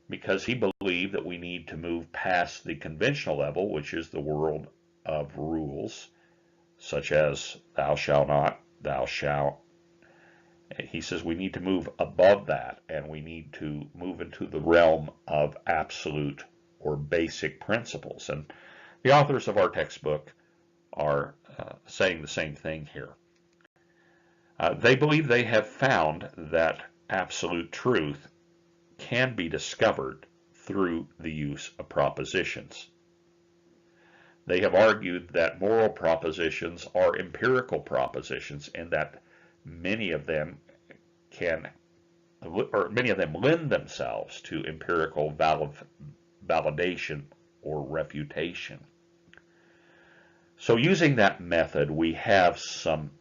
because he believed that we need to move past the conventional level, which is the world of rules, such as thou shalt not, thou shalt. He says we need to move above that, and we need to move into the realm of absolute or basic principles. And the authors of our textbook are saying the same thing here. They believe they have found that absolute truth can be discovered through the use of propositions. They have argued that moral propositions are empirical propositions, and that many of them lend themselves to empirical validation or refutation. So using that method, we have some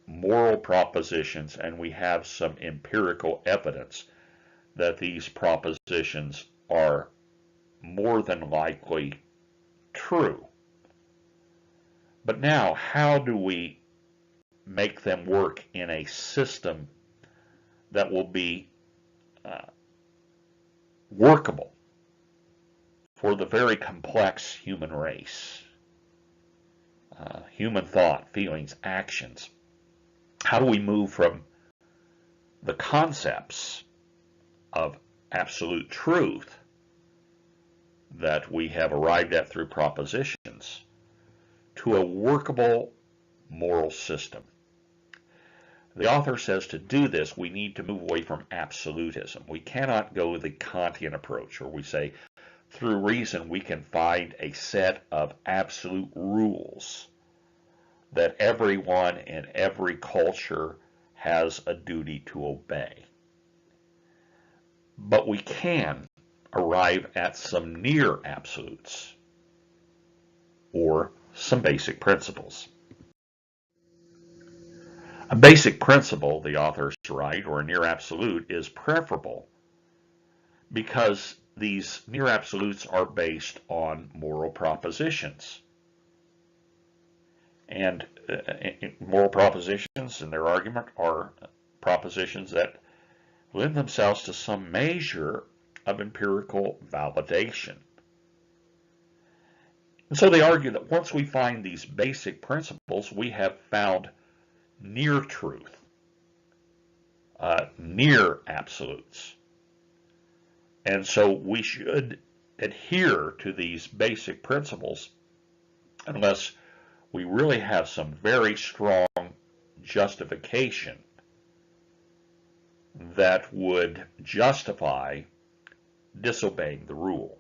moral propositions and we have some empirical evidence that these propositions are more than likely true. But now, how do we make them work in a system that will be workable for the very complex human race? Human thought, feelings, actions. How do we move from the concepts of absolute truth that we have arrived at through propositions to a workable moral system? The author says to do this, we need to move away from absolutism. We cannot go the Kantian approach, where we say, through reason, we can find a set of absolute rules that everyone in every culture has a duty to obey. But we can arrive at some near absolutes, or some basic principles. A basic principle, the authors write, or a near absolute, is preferable because these near absolutes are based on moral propositions. And moral propositions, in their argument, are propositions that lend themselves to some measure of empirical validation. And so they argue that once we find these basic principles, we have found near truth, near absolutes. And so we should adhere to these basic principles unless we really have some very strong justification that would justify disobeying the rule.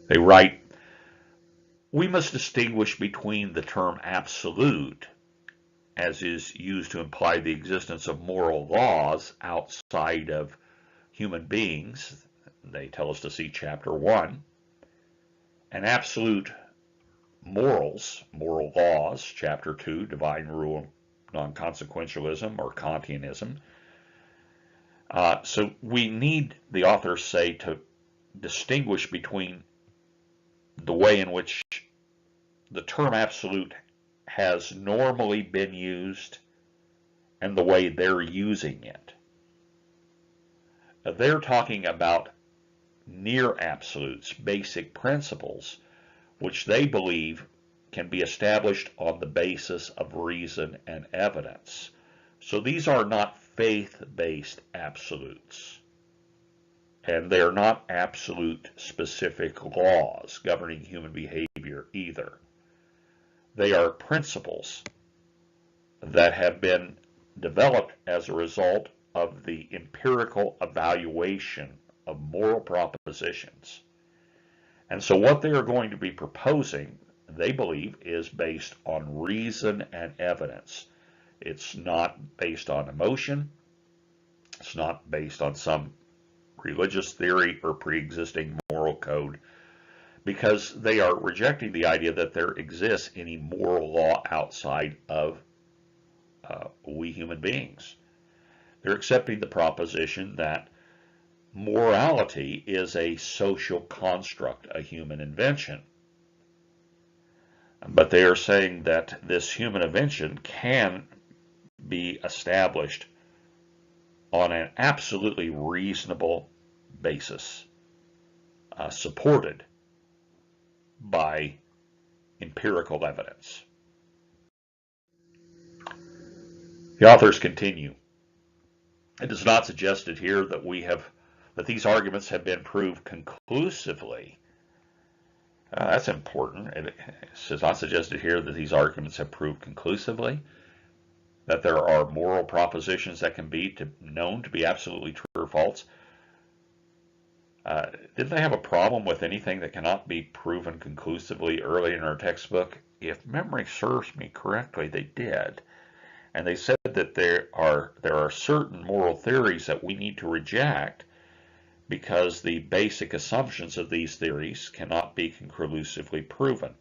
They write, we must distinguish between the term absolute, as is used to imply the existence of moral laws outside of human beings. They tell us to see chapter 1. And absolute morals, moral laws, chapter 2, divine rule, non-consequentialism or Kantianism. So we need, the authors say, to distinguish between the way in which the term absolute has normally been used and the way they're using it. They're talking about near absolutes, basic principles, which they believe can be established on the basis of reason and evidence. So these are not faith-based absolutes, and they are not absolute specific laws governing human behavior either. They are principles that have been developed as a result of the empirical evaluation of moral propositions. And so what they are going to be proposing, they believe, is based on reason and evidence. It's not based on emotion. It's not based on some religious theory or pre-existing moral code, because they are rejecting the idea that there exists any moral law outside of we human beings. They're accepting the proposition that morality is a social construct, a human invention. But they are saying that this human invention can be established on an absolutely reasonable basis, supported by empirical evidence. The authors continue. It is not suggested here that these arguments have been proved conclusively. That's important. It is not suggested here that these arguments have proved conclusively that there are moral propositions that can be known to be absolutely true or false. Didn't they have a problem with anything that cannot be proven conclusively early in our textbook? If memory serves me correctly, they did. And they said that there are certain moral theories that we need to reject because the basic assumptions of these theories cannot be conclusively proven.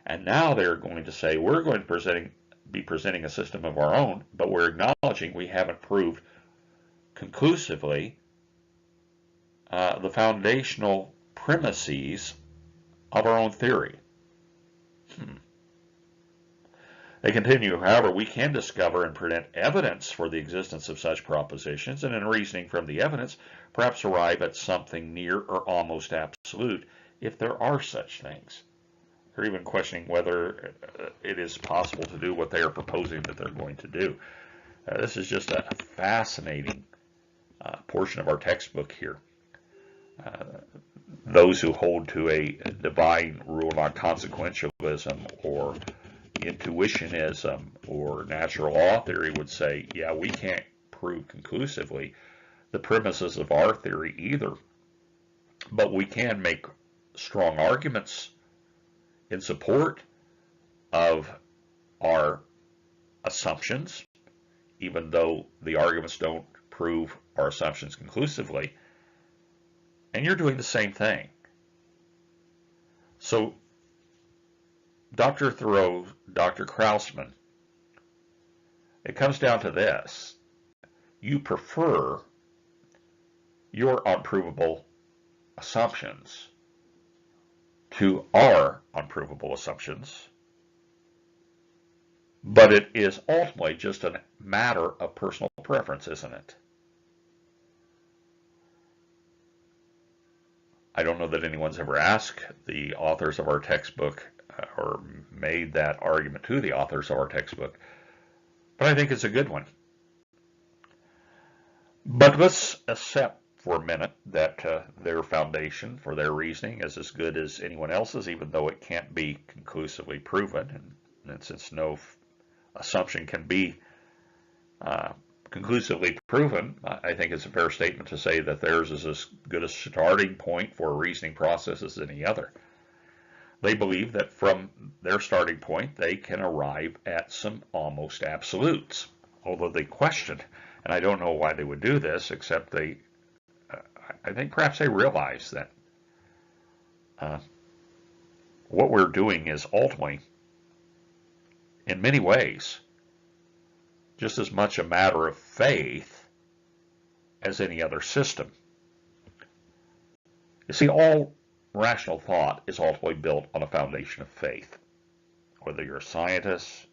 And now they're going to say we're going to be presenting a system of our own, but we're acknowledging we haven't proved conclusively the foundational premises of our own theory. They continue, however, we can discover and present evidence for the existence of such propositions, and in reasoning from the evidence, perhaps arrive at something near or almost absolute, if there are such things. They're even questioning whether it is possible to do what they are proposing that they're going to do. This is just a fascinating portion of our textbook here. Those who hold to a divine rule on consequentialism or intuitionism or natural law theory would say, yeah, we can't prove conclusively the premises of our theory either, but we can make strong arguments in support of our assumptions, even though the arguments don't prove our assumptions conclusively. And you're doing the same thing. So Dr. Thoreau, Dr. Krausman, it comes down to this. You prefer your unprovable assumptions to our unprovable assumptions, but it is ultimately just a matter of personal preference, isn't it? I don't know that anyone's ever asked the authors of our textbook or made that argument to the authors of our textbook, but I think it's a good one. But let's accept for a minute that their foundation for their reasoning is as good as anyone else's, even though it can't be conclusively proven. And since no assumption can be conclusively proven, I think it's a fair statement to say that theirs is as good a starting point for a reasoning process as any other. They believe that from their starting point, they can arrive at some almost absolutes, although they question, and I don't know why they would do this, except I think perhaps they realize that what we're doing is ultimately, in many ways, just as much a matter of faith as any other system. You see, all rational thought is ultimately built on a foundation of faith. Whether you're a scientist,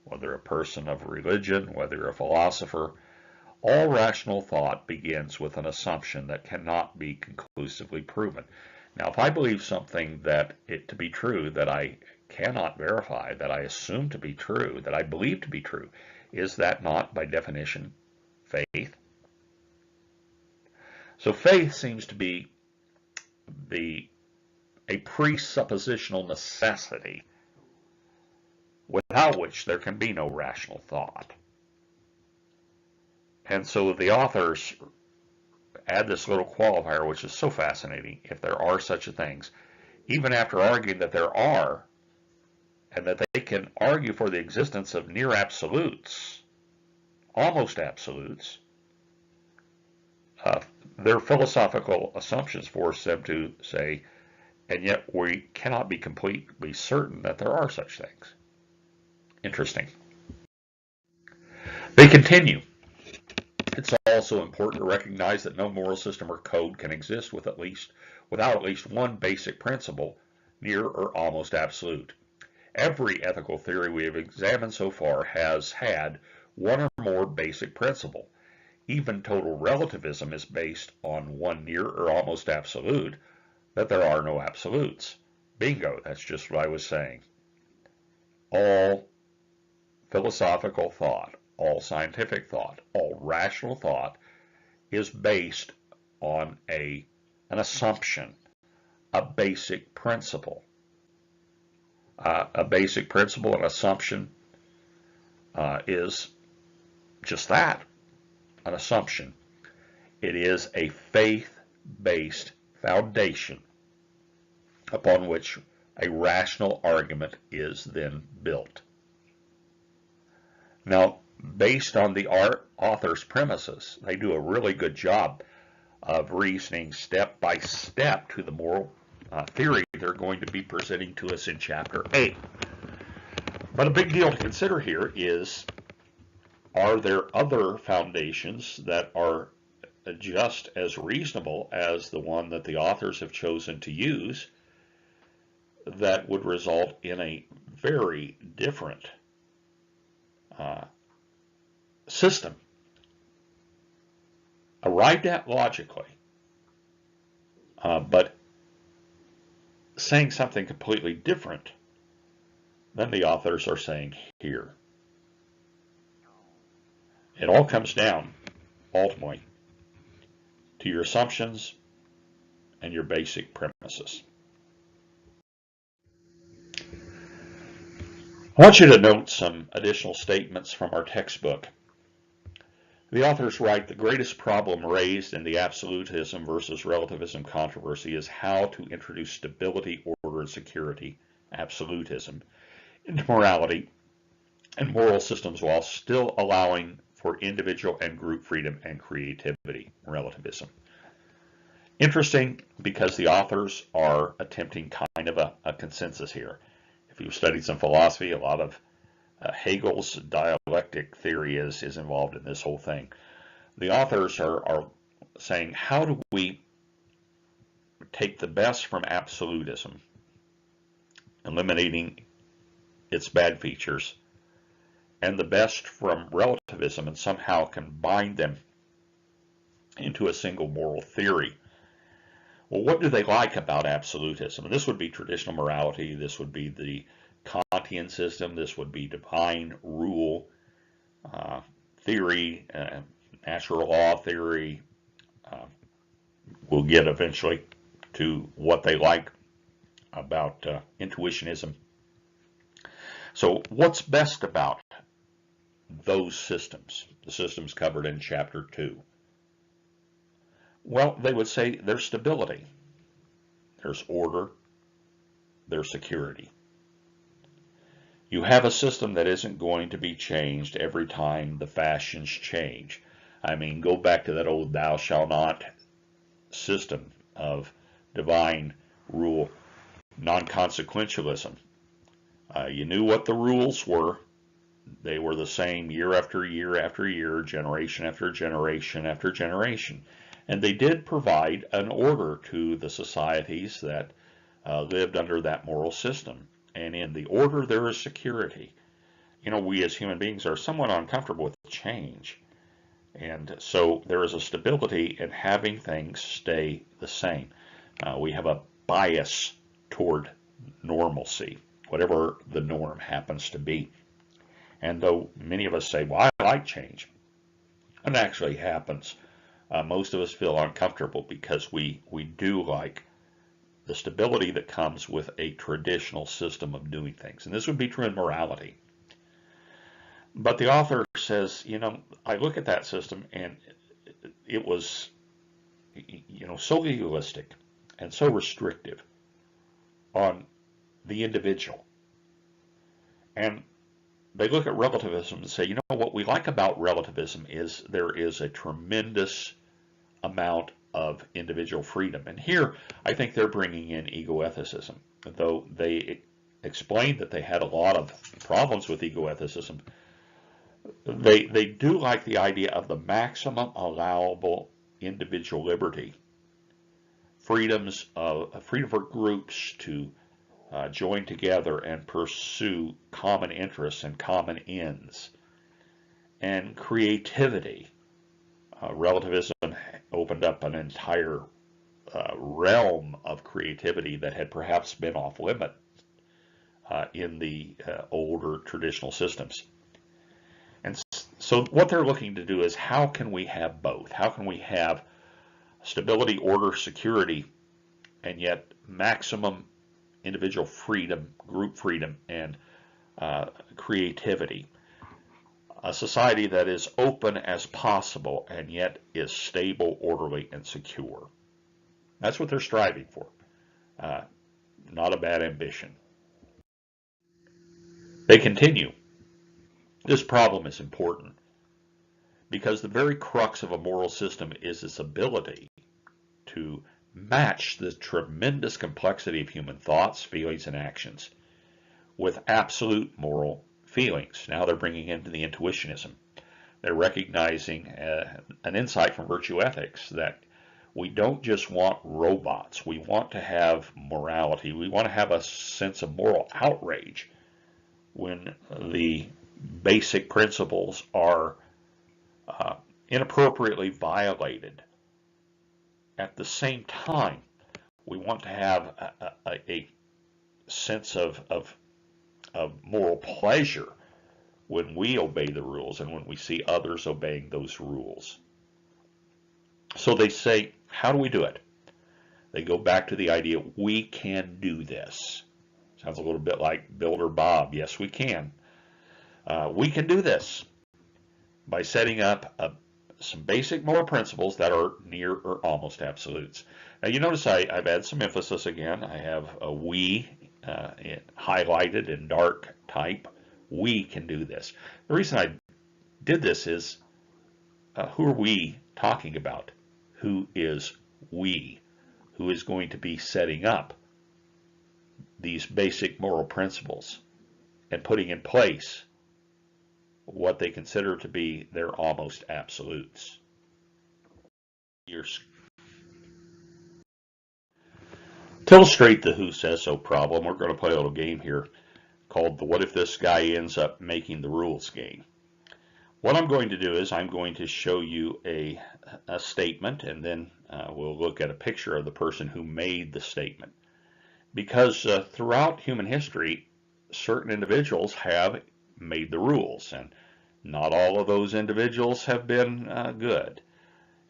whether you're a person of religion, whether you're a philosopher, all rational thought begins with an assumption that cannot be conclusively proven. Now, if I believe something that it to be true that I cannot verify, that I assume to be true, that I believe to be true, is that not, by definition, faith? So faith seems to be a presuppositional necessity without which there can be no rational thought. And so the authors add this little qualifier, which is so fascinating, if there are such things, even after arguing that there are, and that they can argue for the existence of near absolutes, almost absolutes, their philosophical assumptions force them to say, and yet we cannot be completely certain that there are such things. Interesting. They continue. It's also important to recognize that no moral system or code can exist without at least one basic principle, near or almost absolute. Every ethical theory we have examined so far has had one or more basic principle. Even total relativism is based on one near or almost absolute, that there are no absolutes. Bingo, that's just what I was saying. All philosophical thought, all scientific thought, all rational thought is based on an assumption, a basic principle. A basic principle, an assumption, is just that, an assumption. It is a faith-based foundation upon which a rational argument is then built. Now, based on the author's premises, they do a really good job of reasoning step by step to the moral theory they're going to be presenting to us in Chapter 8. But a big deal to consider here is, are there other foundations that are just as reasonable as the one that the authors have chosen to use that would result in a very different system, arrived at logically, but saying something completely different than the authors are saying here. It all comes down, ultimately, to your assumptions and your basic premises. I want you to note some additional statements from our textbook. The authors write, the greatest problem raised in the absolutism versus relativism controversy is how to introduce stability, order, and security, absolutism, into morality and moral systems while still allowing for individual and group freedom and creativity, relativism. Interesting, because the authors are attempting kind of a consensus here. If you've studied some philosophy, a lot of Hegel's dialectic theory is involved in this whole thing. The authors are saying, how do we take the best from absolutism, eliminating its bad features, and the best from relativism and somehow combine them into a single moral theory? Well, what do they like about absolutism? And this would be traditional morality. This would be the Kantian system. This would be divine rule theory, natural law theory. We'll get eventually to what they like about intuitionism. So what's best about those systems, the systems covered in Chapter 2? Well, they would say there's stability, there's order, there's security. You have a system that isn't going to be changed every time the fashions change. I mean, go back to that old thou shalt not system of divine rule, non-consequentialism. You knew what the rules were. They were the same year after year after year, generation after generation after generation. And they did provide an order to the societies that lived under that moral system. And in the order, there is security. You know, we as human beings are somewhat uncomfortable with change. And so there is a stability in having things stay the same. We have a bias toward normalcy, whatever the norm happens to be. And though many of us say, well, I like change, it actually happens. Most of us feel uncomfortable because we do like the stability that comes with a traditional system of doing things. And this would be true in morality. But the author says, you know, I look at that system and it was, you know, so legalistic and so restrictive on the individual. And they look at relativism and say, you know, what we like about relativism is there is a tremendous amount of individual freedom. And here, I think they're bringing in egoethicism, though they explained that they had a lot of problems with egoethicism. They do like the idea of the maximum allowable individual liberty, freedom for groups to join together and pursue common interests and common ends, and creativity. Relativism opened up an entire realm of creativity that had perhaps been off limit in the older traditional systems. And so what they're looking to do is, how can we have both? How can we have stability, order, security, and yet maximum individual freedom, group freedom, and creativity? A society that is open as possible and yet is stable, orderly, and secure. That's what they're striving for. Not a bad ambition. They continue. This problem is important because the very crux of a moral system is its ability to match the tremendous complexity of human thoughts, feelings, and actions with absolute moral feelings. Now they're bringing into the intuitionism. They're recognizing an insight from virtue ethics that we don't just want robots. We want to have morality. We want to have a sense of moral outrage when the basic principles are inappropriately violated. At the same time, we want to have a sense of moral pleasure when we obey the rules and when we see others obeying those rules. So they say, how do we do it? They go back to the idea, we can do this. Sounds a little bit like Builder Bob. Yes, we can. We can do this by setting up some basic moral principles that are near or almost absolutes. Now you notice I've added some emphasis again. I have a we highlighted in dark type. We can do this. The reason I did this is, who are we talking about? Who is we? Who is going to be setting up these basic moral principles and putting in place what they consider to be their almost absolutes? To illustrate the who says so problem, we're going to play a little game here called the what if this guy ends up making the rules game. What I'm going to do is I'm going to show you a statement, and then we'll look at a picture of the person who made the statement. Because throughout human history, certain individuals have made the rules, and not all of those individuals have been good.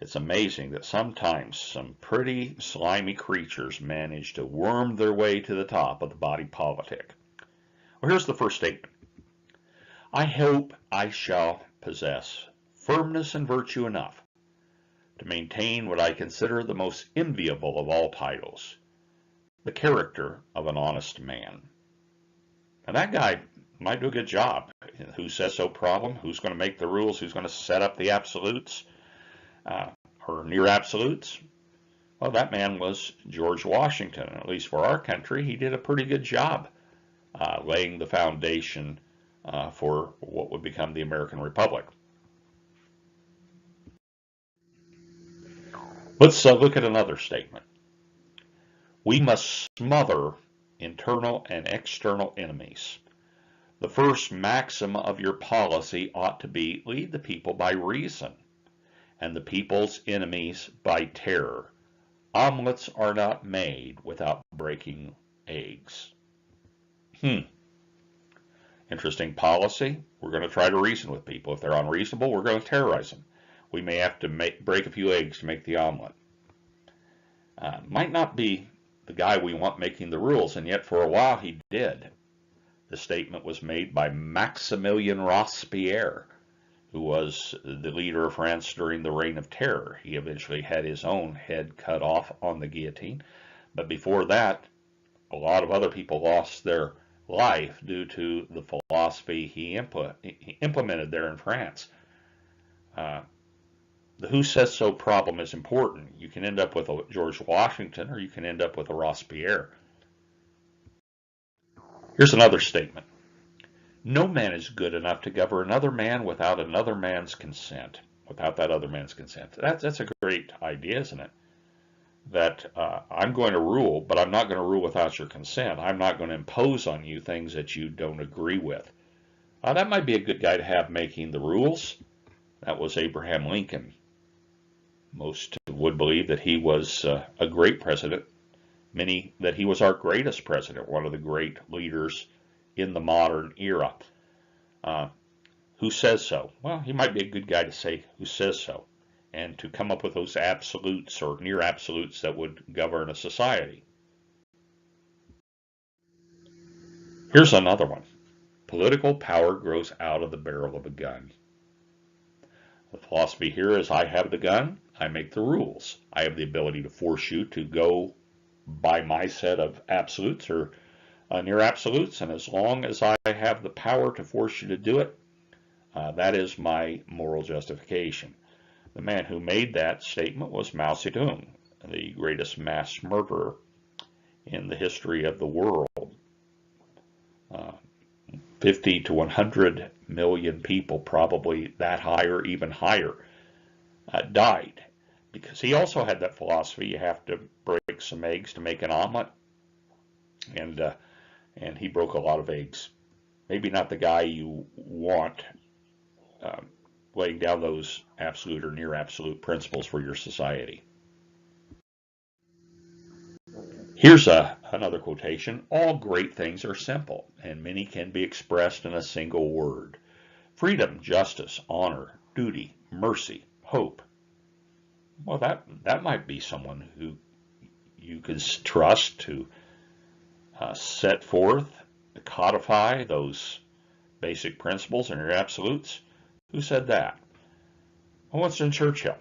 It's amazing that sometimes some pretty slimy creatures manage to worm their way to the top of the body politic. Well, here's the first statement. I hope I shall possess firmness and virtue enough to maintain what I consider the most enviable of all titles, the character of an honest man. And that guy might do a good job. Who says so problem? Who's going to make the rules? Who's going to set up the absolutes or near absolutes? Well, that man was George Washington. At least for our country, he did a pretty good job laying the foundation for what would become the American Republic. Let's look at another statement. We must smother internal and external enemies. The first maxim of your policy ought to be lead the people by reason, and the people's enemies by terror. Omelets are not made without breaking eggs. Interesting policy. We're going to try to reason with people. If they're unreasonable, we're going to terrorize them. We may have to break a few eggs to make the omelet. Might not be the guy we want making the rules, and yet for a while he did. The statement was made by Maximilien Robespierre, who was the leader of France during the Reign of Terror. He eventually had his own head cut off on the guillotine, but before that, a lot of other people lost their life due to the philosophy he implemented there in France. The who says so problem is important. You can end up with a George Washington, or you can end up with a Robespierre. Here's another statement. No man is good enough to govern another man without another man's consent. Without that other man's consent. That's a great idea, isn't it? That I'm going to rule, but I'm not going to rule without your consent. I'm not going to impose on you things that you don't agree with. That might be a good guy to have making the rules. That was Abraham Lincoln. Most would believe that he was a great president. Many that he was our greatest president, one of the great leaders in the modern era. Who says so? Well, he might be a good guy to say who says so, and to come up with those absolutes or near absolutes that would govern a society. Here's another one. Political power grows out of the barrel of a gun. The philosophy here is I have the gun, I make the rules. I have the ability to force you to go by my set of absolutes or near absolutes, and as long as I have the power to force you to do it, that is my moral justification. The man who made that statement was Mao Zedong, the greatest mass murderer in the history of the world. 50 to 100 million people, probably that high or even higher, died. Because he also had that philosophy, you have to break some eggs to make an omelet. And he broke a lot of eggs. Maybe not the guy you want laying down those absolute or near absolute principles for your society. Here's another quotation. All great things are simple, and many can be expressed in a single word. Freedom, justice, honor, duty, mercy, hope. Well, that might be someone who you could trust to set forth, codify those basic principles and your absolutes. Who said that? Well, Winston Churchill.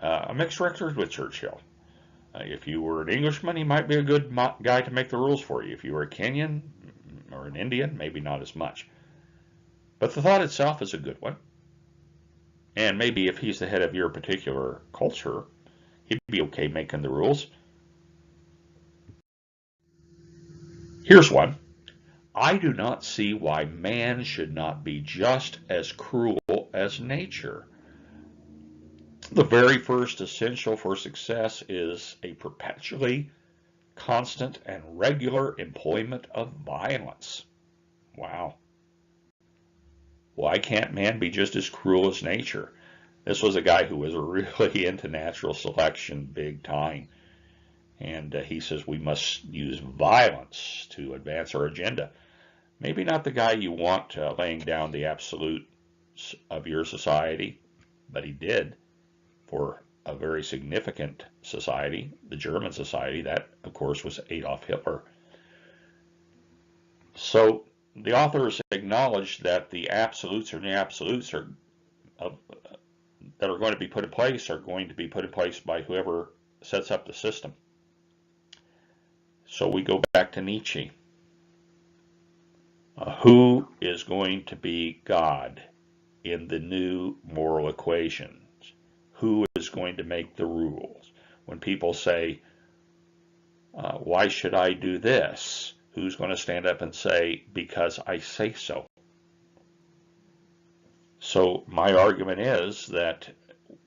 A mixed record with Churchill. If you were an Englishman, he might be a good guy to make the rules for you. If you were a Kenyan or an Indian, maybe not as much. But the thought itself is a good one. And maybe if he's the head of your particular culture, he'd be okay making the rules. Here's one. I do not see why man should not be just as cruel as nature. The very first essential for success is a perpetually constant and regular employment of violence. Wow. Why can't man be just as cruel as nature? This was a guy who was really into natural selection big time. And he says we must use violence to advance our agenda. Maybe not the guy you want laying down the absolutes of your society, but he did for a very significant society, the German society. That, of course, was Adolf Hitler. So the authors acknowledge that the absolutes or the absolutes are, that are going to be put in place are going to be put in place by whoever sets up the system. So we go back to Nietzsche. Who is going to be God in the new moral equations? Who is going to make the rules? When people say, why should I do this? Who's going to stand up and say, because I say so? So my argument is that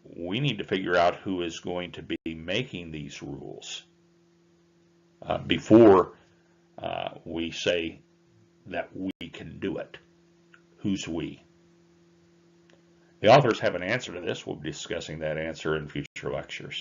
we need to figure out who is going to be making these rules before we say that we can do it. Who's we? The authors have an answer to this. We'll be discussing that answer in future lectures.